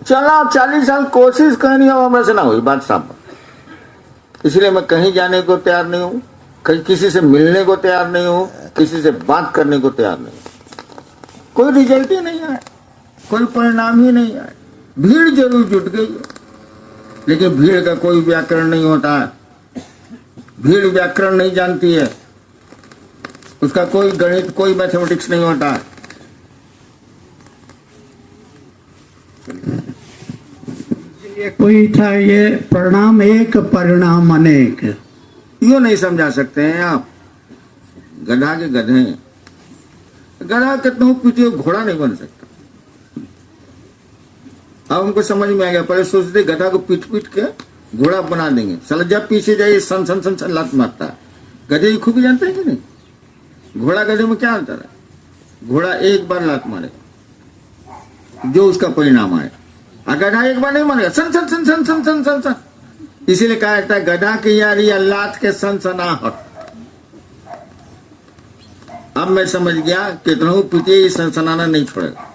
चला 40 साल कोशिश करनी हो, हमसे ना हुई बात साहब। इसलिए मैं कहीं जाने को तैयार नहीं हूं, कहीं किसी से मिलने को तैयार नहीं हूं, किसी से बात करने को तैयार नहीं हूं। कोई रिजल्ट ही नहीं आया, कोई परिणाम ही नहीं आया। भीड़ जरूर जुट गई है, लेकिन भीड़ का कोई व्याकरण नहीं होता है। भीड़ व्याकरण नहीं जानती है, उसका कोई गणित, कोई मैथमेटिक्स नहीं होता है। ये कोई था, ये परिणाम एक परिणाम अनेक, यूं नहीं समझा सकते हैं आप। गधा के गधे हैं, गधा कितना पीछे घोड़ा नहीं बन सकता। अब हमको समझ में आ गया, पहले सोचते गधा को पीट पीट के घोड़ा बना देंगे, साला जब पीछे जाइए सन सन सन सन लात मारता है। गधे की खूबी जानते हैं कि नहीं, घोड़ा गधे में क्या अंतर है। घोड़ा एक बार लात मारे जो उसका परिणाम आए, और गधा एक बार नहीं मारेगा, सन सन सन सन सन सन सन सन। इसीलिए कहा जाता है गधा की यारी अल्लाह के सनसनाहट। अब मैं समझ गया, कितना पीछे ये सनसनाना नहीं छोड़ेगा।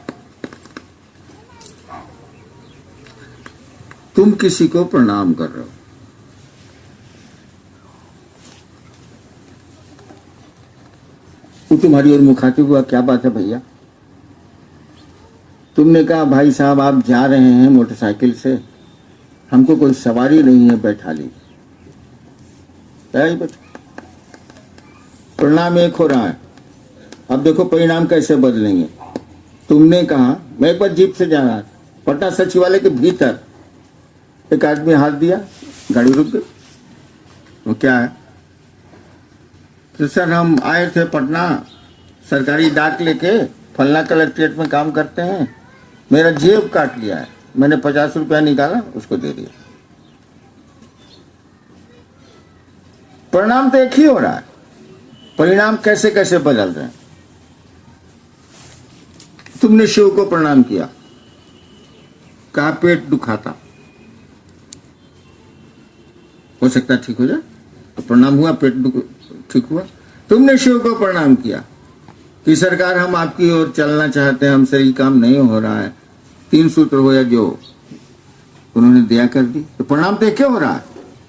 तुम किसी को प्रणाम कर रहे हो, वो तुम्हारी ओर मुखातिब हुआ, क्या बात है भैया। तुमने कहा भाई साहब आप जा रहे हैं मोटरसाइकिल से, हमको कोई सवारी नहीं है, बैठा ली। परिणाम एक हो रहा है, अब देखो परिणाम कैसे बदलेंगे। तुमने कहा, मैं एक बार जीप से जा रहा था, पटना सचिवालय के भीतर एक आदमी हाथ दिया, गाड़ी रुक गई। वो क्या है, तो सर हम आए थे पटना, सरकारी डाक लेके, फलना कलेक्ट्रेट में काम करते हैं, मेरा जेब काट लिया है, मैंने 50 रुपया निकाला, उसको दे दिया। परिणाम तो एक ही हो रहा है, परिणाम कैसे कैसे बदल रहे हैं। तुमने शिव को प्रणाम किया, कहा पेट दुखाता, हो सकता ठीक हो जाए, तो प्रणाम हुआ, पेट ठीक हुआ। तुमने शिव को प्रणाम किया कि सरकार हम आपकी ओर चलना चाहते हैं, हमसे ये काम नहीं हो रहा है, 3 सूत्र हो या जो उन्होंने दया कर दी। तो प्रणाम तो क्या हो रहा है,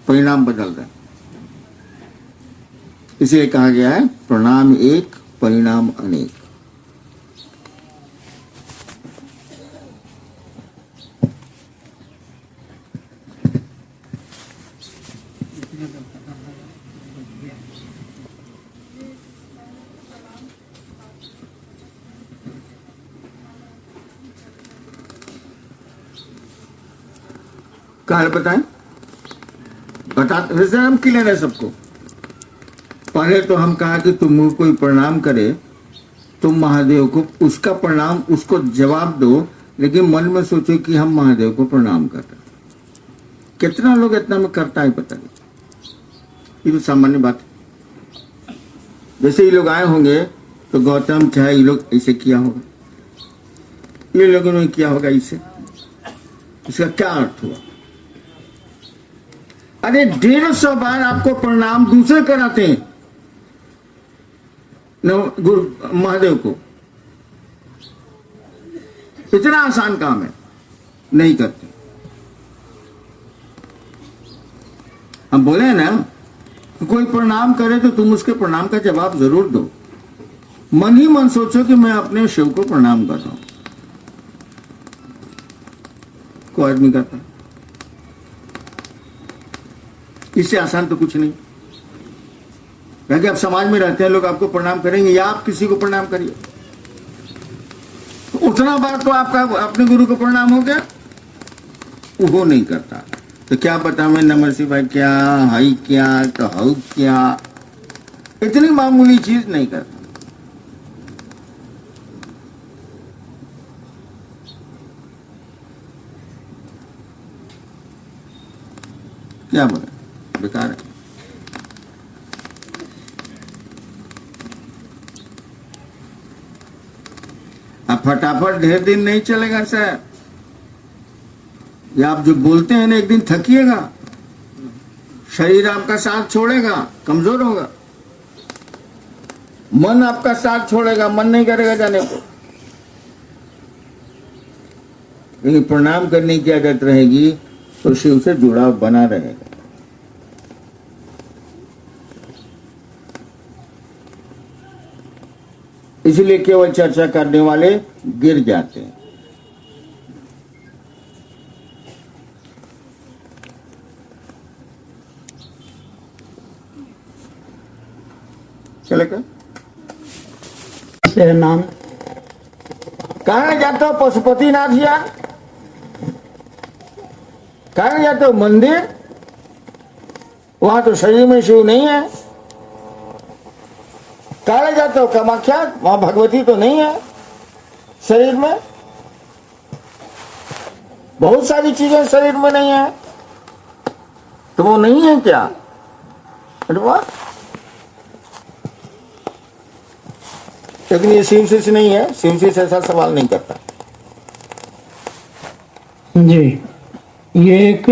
परिणाम बदल रहा है। इसलिए कहा गया है प्रणाम एक परिणाम अनेक। कहा बताएं, वैसे हम क्लियर है सबको। पहले तो हम कहा कि तुम कोई प्रणाम करे, तुम महादेव को उसका प्रणाम उसको जवाब दो, लेकिन मन में सोचो कि हम महादेव को प्रणाम कर रहे। कितना लोग इतना में करता है पता नहीं, ये तो सामान्य बात है। जैसे ये लोग आए होंगे तो गौतम चाहे ये लोग ऐसे किया होगा, ये लोगों ने किया होगा इसे, इसका क्या अर्थ हुआ? अरे 150 बार आपको प्रणाम दूसरे कराते हैं गुरु महादेव को, इतना आसान काम है, नहीं करते। हम बोले हैं ना, कोई प्रणाम करे तो तुम उसके प्रणाम का जवाब जरूर दो। मन ही मन सोचो कि मैं अपने शिव को प्रणाम कर रहा हूं, कोई आदमी करता, इससे आसान तो कुछ नहीं। क्योंकि आप समाज में रहते हैं, लोग आपको प्रणाम करेंगे या आप किसी को प्रणाम करिए, तो उतना बार तो आपका अपने गुरु को प्रणाम हो गया, वो नहीं करता। तो क्या पता मैं नमः शिवाय क्या, हाई क्या, तो हाउ क्या, इतनी मामूली चीज नहीं करता। क्या बोले, बेकार है। अब फटाफट ढेर दिन नहीं चलेगा सर, या आप जो बोलते हैं ना, एक दिन थकिएगा, शरीर आपका साथ छोड़ेगा, कमजोर होगा, मन आपका साथ छोड़ेगा, मन नहीं करेगा जाने को। लेकिन प्रणाम करने की आदत रहेगी तो शिव से जुड़ाव बना रहेगा। इसलिए केवल चर्चा करने वाले गिर जाते हैं। चलेगा से नाम कहाँ जाते हो? पशुपतिनाथ जी, कहाँ जाते हो? मंदिर, वहां तो शरीर में शिव नहीं है। कहाँ जाते हो? कामाख्या, वहां भगवती तो नहीं है शरीर में। बहुत सारी चीजें शरीर में नहीं है, तो वो नहीं है क्या? अरे वाह, लेकिन ये शिव से नहीं है, शिव से ऐसा सवाल नहीं करता। जी, ये एक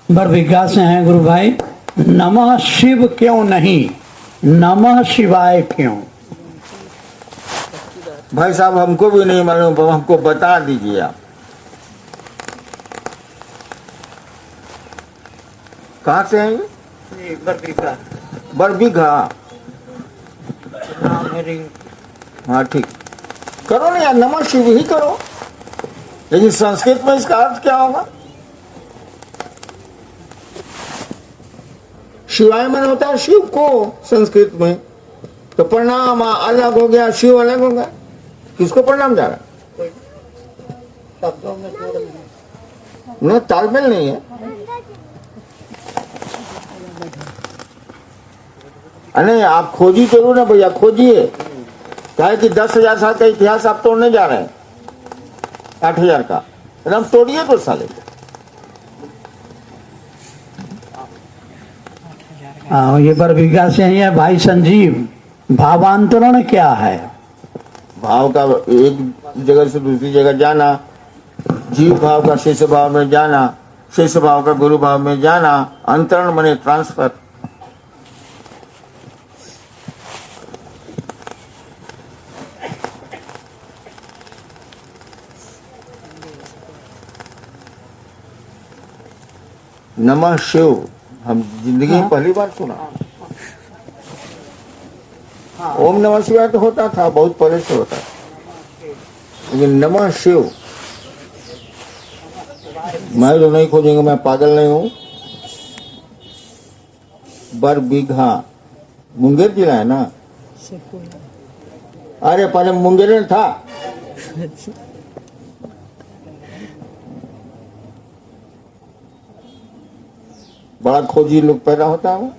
बरभिगा से हैं गुरु भाई। नमः शिव क्यों नहीं, नमः शिवाय क्यों? भाई साहब हमको भी नहीं मालूम, हमको बता दीजिए आप। कहाँ से हैं ये? बरभिगा। बरबीघा। हाँ ठीक, करो ना यार, नमः शिव ही करो। लेकिन संस्कृत में इसका अर्थ क्या होगा? शिवाय मन होता है शिव को संस्कृत में, तो प्रणाम अलग हो गया, शिव अलग हो गया। किसको प्रणाम जा रहा है? शब्दों में न तालमेल नहीं है। अरे आप खोजी जरूर ना भैया, खोजिए। क्या है कि 10,000 साल का इतिहास आप तोड़ने जा रहे हैं, 8,000 का एकदम तोड़िए तो साले। ये बरभिगा से हैं भाई संजीव। भावांतरण क्या है? भाव का एक जगह से दूसरी जगह जाना, जीव भाव का शिष्य भाव में जाना, शिष्य भाव का गुरु भाव में जाना। अंतरण माने ट्रांसफर। नमः शिव हम जिंदगी में पहली बार सुना। ओम नमः शिवाय तो होता था, बहुत पहले से होता, लेकिन नमः शिव मैं तो नहीं खोजेंगे, मैं पागल नहीं हूं। बरबीघा मुंगेर जिला है ना? अरे पहले मुंगेर में था। बड़ा खोजी लोग पैदा होता है वो।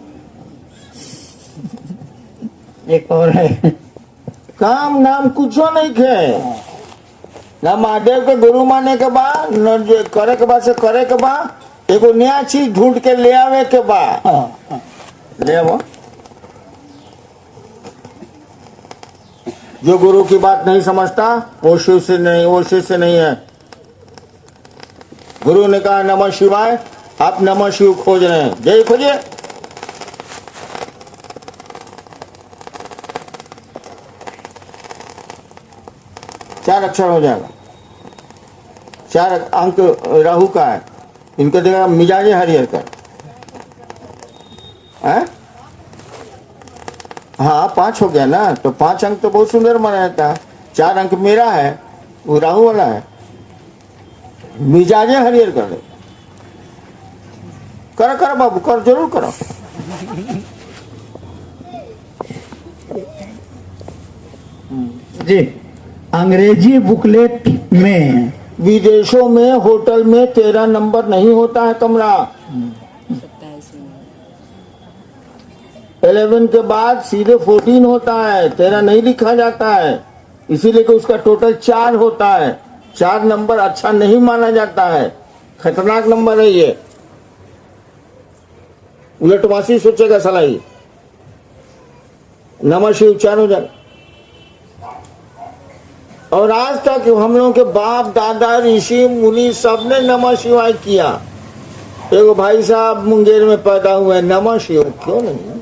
एक और है, काम नाम कुछ नहीं खे ना महादेव के गुरु माने के बाद न जे करे के बाद से करे के बाद एगो नया चीज ढूंढ के ले आवे के बाद हाँ, ले आवो। जो गुरु की बात नहीं समझता वो शिव से नहीं, वो शिव से नहीं है। गुरु ने कहा नमः शिवाय, आप नमः शिव खोज रहे हैं, जय खोजिए। चार अक्षर हो जाएगा, 4 अंक राहु का है, इनको देगा मिजाज हरिहर का है? हाँ 5 हो गया ना, तो 5 अंक तो बहुत सुंदर माना जाता है। 4 अंक मेरा है, वो राहु वाला है, मिजाजे हरिहर कर दे। करो करो बाबू, करो, जरूर करो। जी। अंग्रेजी बुकलेट में विदेशों में होटल में 13 नंबर नहीं होता है कमरा। 27 में 11 के बाद सीधे 14 होता है, 13 नहीं लिखा जाता है। इसीलिए कि उसका टोटल 4 होता है। 4 नंबर अच्छा नहीं माना जाता है, खतरनाक नंबर है ये। उलटवासी सोचेगा साला ये। नमः शिव 4 हो जाएगा। और आज तक हम लोगों के बाप दादा ऋषि मुनि सबने नमः शिवाय किया। एगो भाई साहब मुंगेर में पैदा हुए, नमः शिव क्यों नहीं है?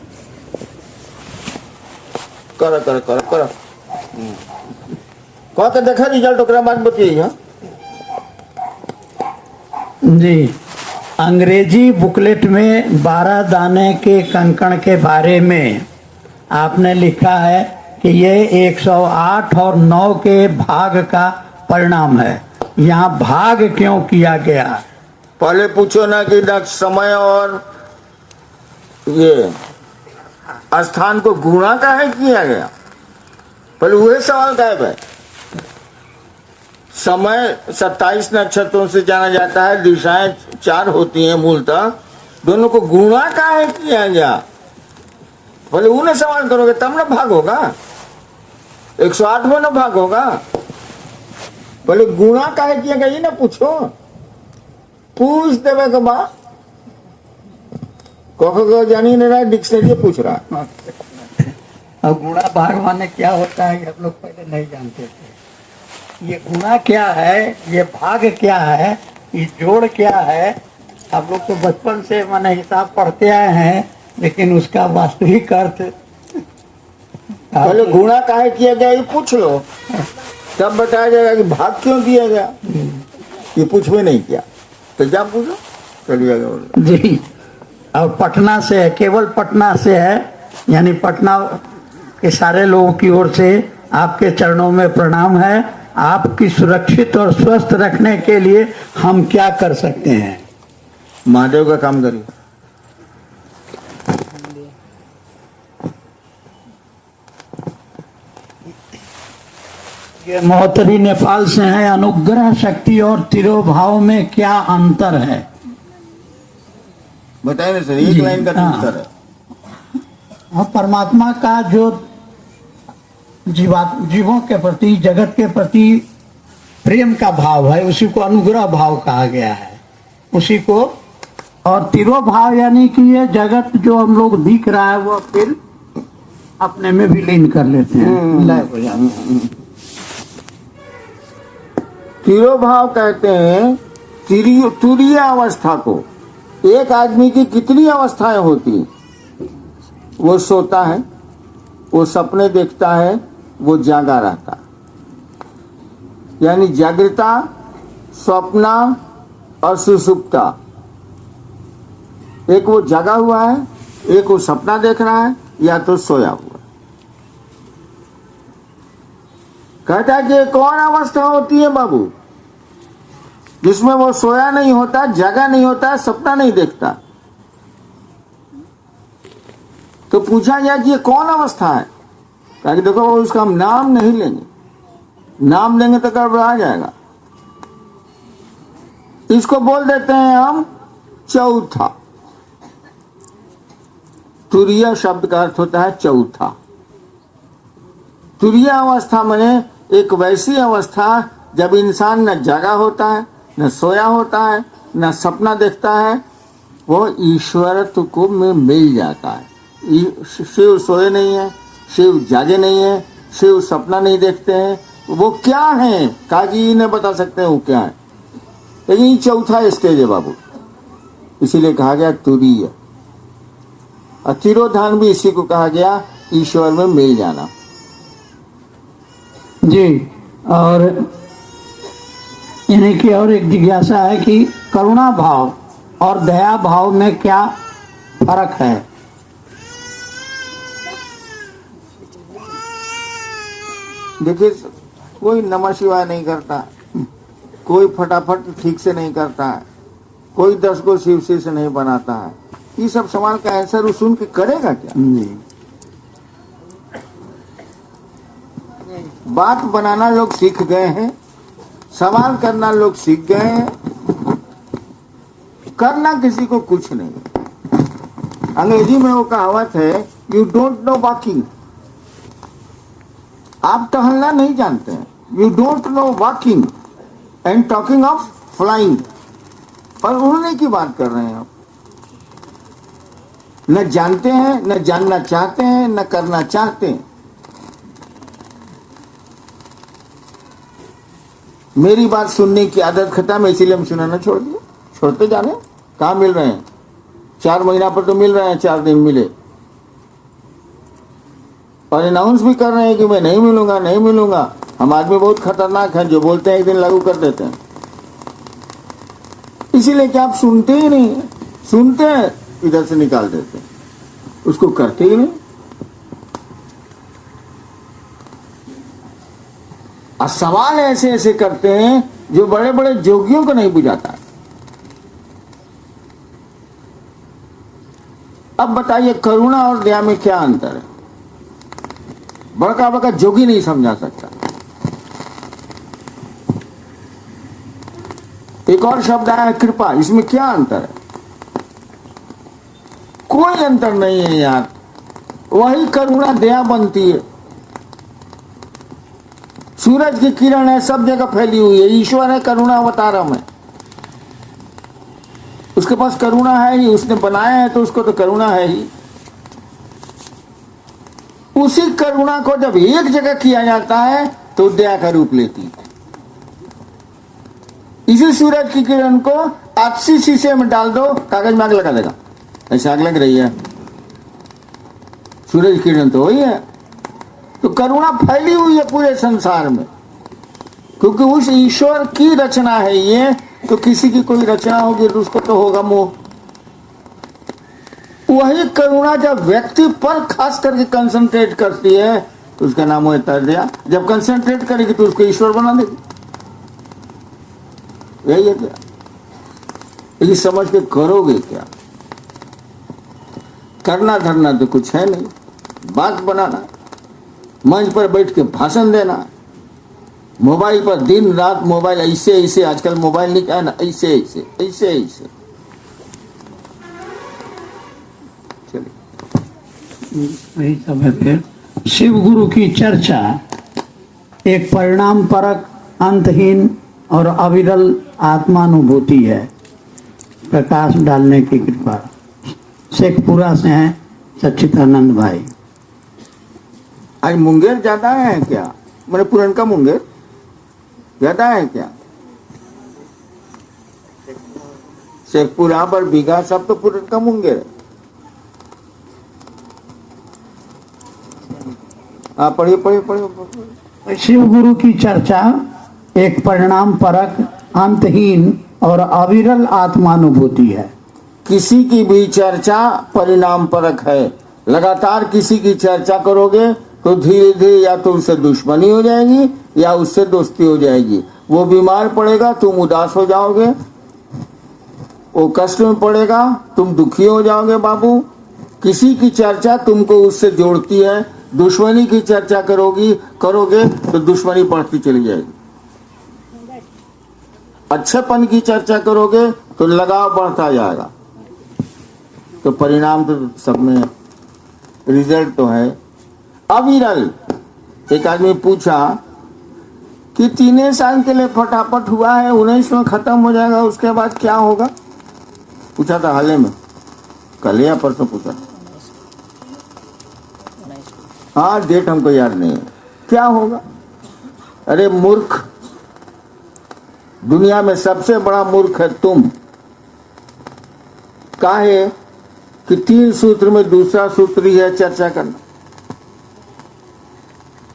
करो करो करो करो। कह के देखा रिजल्ट, ओकरा बाद बतिये। हाँ जी। अंग्रेजी बुकलेट में 12 दाने के कंकड़ के बारे में आपने लिखा है कि ये 108 और 9 के भाग का परिणाम है। यहाँ भाग क्यों किया गया? पहले पूछो ना कि समय और ये स्थान को गुणा काहे किया गया, पहले वही सवाल गायब है। समय 27 नक्षत्रों से जाना जाता है, दिशाएं 4 होती हैं मूलतः, दोनों को गुणा काहे किया गया? पहले उन्हें सवाल करोगे तब ना भाग होगा। 108 में ना भाग होगा, पहले गुणा काहे किया गया ये ना पूछो। पूछ देवे के बाद को जानी नहीं रहा, डिक्शनरी पूछ रहा। अब गुणा भाग माने क्या होता है हम लोग पहले नहीं जानते थे। ये गुणा क्या है, ये भाग क्या है, ये जोड़ क्या है, हम लोग तो बचपन से माने हिसाब पढ़ते आए हैं, लेकिन उसका वास्तविक अर्थ पहले गुणा काहे किया गया ये पूछ लो, तब बताया जाएगा कि भाग क्यों दिया गया। ये पूछ भी नहीं किया तो जा पूछो, चलिए जी। और पटना से है, केवल पटना से है, यानी पटना के सारे लोगों की ओर से आपके चरणों में प्रणाम है। आपकी सुरक्षित और स्वस्थ रखने के लिए हम क्या कर सकते हैं? महादेव का काम करिए। ये महोत्तरी नेपाल से है। अनुग्रह शक्ति और तिरोभाव में क्या अंतर है? बताइए ना सर, एक जी, लाइन का हाँ। अंतर है। और परमात्मा का जो जीवों के प्रति, जगत के प्रति प्रेम का भाव है, उसी को अनुग्रह भाव कहा गया है, उसी को। और तिरोभाव यानी कि ये जगत जो हम लोग दिख रहा है वो फिर अपने में विलीन कर लेते हैं, लय हो जाते हैं। तिरोभाव कहते हैं तुरीय अवस्था को। एक आदमी की कितनी अवस्थाएं होती हैं? वो सोता है, वो सपने देखता है, वो जागा रहता है। यानी जागृता, स्वप्ना और सुषुप्ता। एक वो जागा हुआ है, एक वो सपना देख रहा है, या तो सोया हुआ। कहता है कि कौन अवस्था होती है बाबू जिसमें वो सोया नहीं होता, जागा नहीं होता, सपना नहीं देखता? तो पूछा गया कि ये कौन अवस्था है? कहा कि देखो उसका हम नाम नहीं लेंगे, नाम लेंगे तो गड़बड़ा जाएगा। इसको बोल देते हैं हम चौथा। तुरीय शब्द का अर्थ होता है चौथा। तुरीय अवस्था माने एक वैसी अवस्था जब इंसान न जागा होता है, न सोया होता है, न सपना देखता है, वो ईश्वरत्व को में मिल जाता है। शिव सोए नहीं है, शिव जागे नहीं है, शिव सपना नहीं देखते हैं, वो क्या है काजी ने बता सकते हैं वो क्या है। लेकिन ये चौथा स्टेज है बाबू, इसीलिए कहा गया तुरीय। और तिरोधान भी इसी को कहा गया, ईश्वर में मिल जाना। जी, और यानी कि और एक जिज्ञासा है कि करुणा भाव और दया भाव में क्या फर्क है? देखिए, कोई नमः शिवाय नहीं करता, कोई फटाफट ठीक से नहीं करता है, कोई 10 को शिव से नहीं बनाता है। ये सब सवाल का आंसर सुन के करेगा क्या? जी, बात बनाना लोग सीख गए हैं, सवाल करना लोग सीख गए हैं, करना किसी को कुछ नहीं। अंग्रेजी में वो कहावत है, यू डोंट नो वॉकिंग, आप टहलना नहीं जानते हैं। You don't know walking and talking of flying, पर उड़ने की बात कर रहे हैं आप। न जानते हैं, न जानना चाहते हैं, न करना चाहते हैं। मेरी बात सुनने की आदत खत्म है, इसीलिए हम सुनाना छोड़ दिए। छोड़ते जा रहे हैं, कहाँ मिल रहे हैं? 4 महीना पर तो मिल रहे हैं, 4 दिन मिले, और अनाउंस भी कर रहे हैं कि मैं नहीं मिलूंगा, नहीं मिलूंगा। हम आदमी बहुत खतरनाक हैं, जो बोलते हैं एक दिन लागू कर देते हैं। इसीलिए कि आप सुनते ही नहीं, सुनते हैं इधर से निकाल देते हैं, उसको करते ही नहीं। और सवाल ऐसे ऐसे करते हैं जो बड़े बड़े जोगियों को नहीं बुझाता। अब बताइए, करुणा और दया में क्या अंतर है? बड़का बड़का जोगी नहीं समझा सकता। एक और शब्द आया है कृपा, इसमें क्या अंतर है? कोई अंतर नहीं है यार, वही करुणा दया बनती है। सूरज की किरण है, सब जगह फैली हुई है, ईश्वर है करुणा अवतारम है, उसके पास करुणा है ही, उसने बनाया है तो उसको तो करुणा है ही। उसी करुणा को जब एक जगह किया जाता है तो दया का रूप लेती है। इसी सूरज की किरण को आपसी शीशे में डाल दो, कागज में आग लगा देगा, ऐसे आग लग रही है। सूरज की किरण तो वही है। तो करुणा फैली हुई है पूरे संसार में, क्योंकि उस ईश्वर की रचना है ये। तो किसी की कोई रचना होगी तो उसको तो होगा मोह। वही करुणा जब व्यक्ति पर खास करके कंसंट्रेट करती है तो उसका नाम होता है दया। जब कंसंट्रेट करेगी तो उसको ईश्वर बना देगी। यही है क्या? ये समझ के करोगे क्या? करना धरना तो कुछ है नहीं, बात बनाना, मंच पर बैठ के भाषण देना, मोबाइल पर दिन रात मोबाइल ऐसे ऐसे, आजकल मोबाइल नहीं क्या ना, ऐसे ऐसे ऐसे ऐसे। वही सब है। फिर शिव गुरु की चर्चा एक परिणाम परक, अंतहीन और अविरल आत्मानुभूति है। प्रकाश डालने की कृपा। शेखपुरा से हैं सच्चिदानंद भाई। आज मुंगेर ज्यादा है क्या? मैंने पुरान का मुंगेर ज्यादा है क्या? शेखपुरा पर बीघा सब तो पुरान का मुंगेर है। पढ़िए पढ़िए पढ़िए। शिव गुरु की चर्चा एक परिणाम परक, अंतहीन और अविरल आत्मानुभूति है। किसी की भी चर्चा परिणाम परक है। लगातार किसी की चर्चा करोगे तो धीरे धीरे या तो उससे दुश्मनी हो जाएगी या उससे दोस्ती हो जाएगी। वो बीमार पड़ेगा, तुम उदास हो जाओगे, वो कष्ट में पड़ेगा, तुम दुखी हो जाओगे। बाबू, किसी की चर्चा तुमको उससे जोड़ती है। दुश्मनी की चर्चा करोगे तो दुश्मनी बढ़ती चली जाएगी। अच्छेपन की चर्चा करोगे तो लगाव बढ़ता जाएगा। तो परिणाम तो सब में है। रिजल्ट तो है। अविरल, एक आदमी पूछा कि 3 साल के लिए फटाफट हुआ है, 19 में खत्म हो जाएगा, उसके बाद क्या होगा? पूछा था हाल ही में, कल या परसों पूछा। हाँ, डेट हमको याद नहीं है। क्या होगा? अरे मूर्ख, दुनिया में सबसे बड़ा मूर्ख है तुम। काहे कि 3 सूत्र में दूसरा सूत्र ही है चर्चा करना,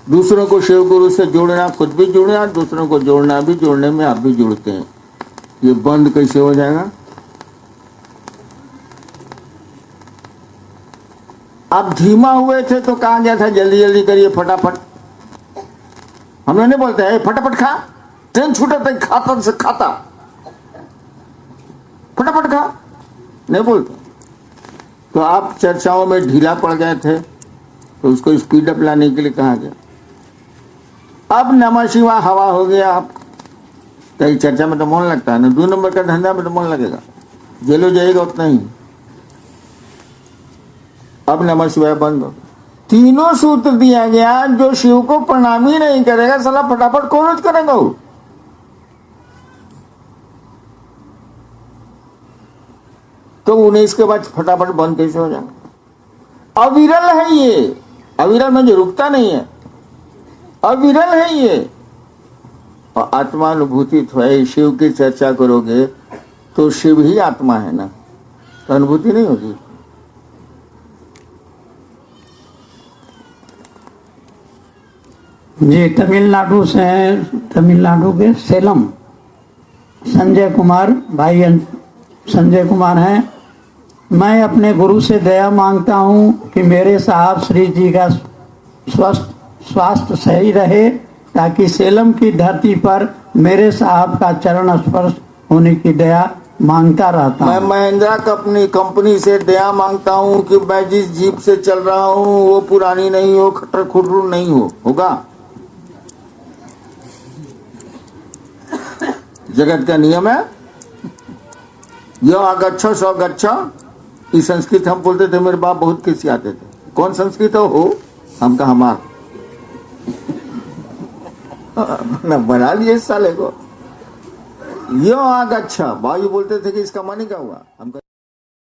दूसरों को शिव गुरु से जोड़ना, खुद भी जुड़ना, दूसरों को जोड़ना भी, जोड़ने में आप भी जुड़ते हैं। ये बंद कैसे हो जाएगा? आप धीमा हुए थे तो कहा गया था जल्दी जल्दी करिए, फटाफट। हम लोग नहीं बोलते हैं फटाफट खा, ट्रेन छूटा था खाता से खाता, फटाफट खा, नहीं बोलते। तो आप चर्चाओं में ढीला पड़ गए थे, तो उसको स्पीड अप लाने के लिए कहा गया। अब नमः शिवाय हवा हो गया। आप कई चर्चा में तो मन लगता है ना, 2 नंबर का धंधा में तो मन लगेगा, जेलो जाएगा उतना ही। अब नमः शिवाय बंद हो। 3 सूत्र दिया गया, जो शिव को प्रणाम ही नहीं करेगा साला फटाफट कौन रोज करेगा वो? तो 19 के बाद फटाफट बंद कैसे हो जाएगा? अविरल है ये, अविरल में जो रुकता नहीं है, अविरल है ये। और आत्मानुभूति तो है, शिव की चर्चा करोगे तो शिव ही आत्मा है ना, तो अनुभूति नहीं होगी। जी, तमिलनाडु से हैं, तमिलनाडु के सेलम संजय कुमार भाई संजय कुमार हैं। मैं अपने गुरु से दया मांगता हूं कि मेरे साहब श्री जी का स्वास्थ्य सही रहे, ताकि सेलम की धरती पर मेरे साहब का चरण स्पर्श होने की दया मांगता रहता हूं। मैं महिंद्रा कंपनी से दया मांगता हूं कि मैं जिस जीप से चल रहा हूं वो पुरानी नहीं हो, खटर खुटरू नहीं होगा। जगत का नियम है, यो आगच्छ सौ गच्छ। ये संस्कृत हम बोलते थे, मेरे बाप बहुत किसी आते थे। कौन संस्कृत हो? हम कहा हमार न बना लिए साले को। यो आगच्छ, भाई बोलते थे कि इसका मानी क्या हुआ? हम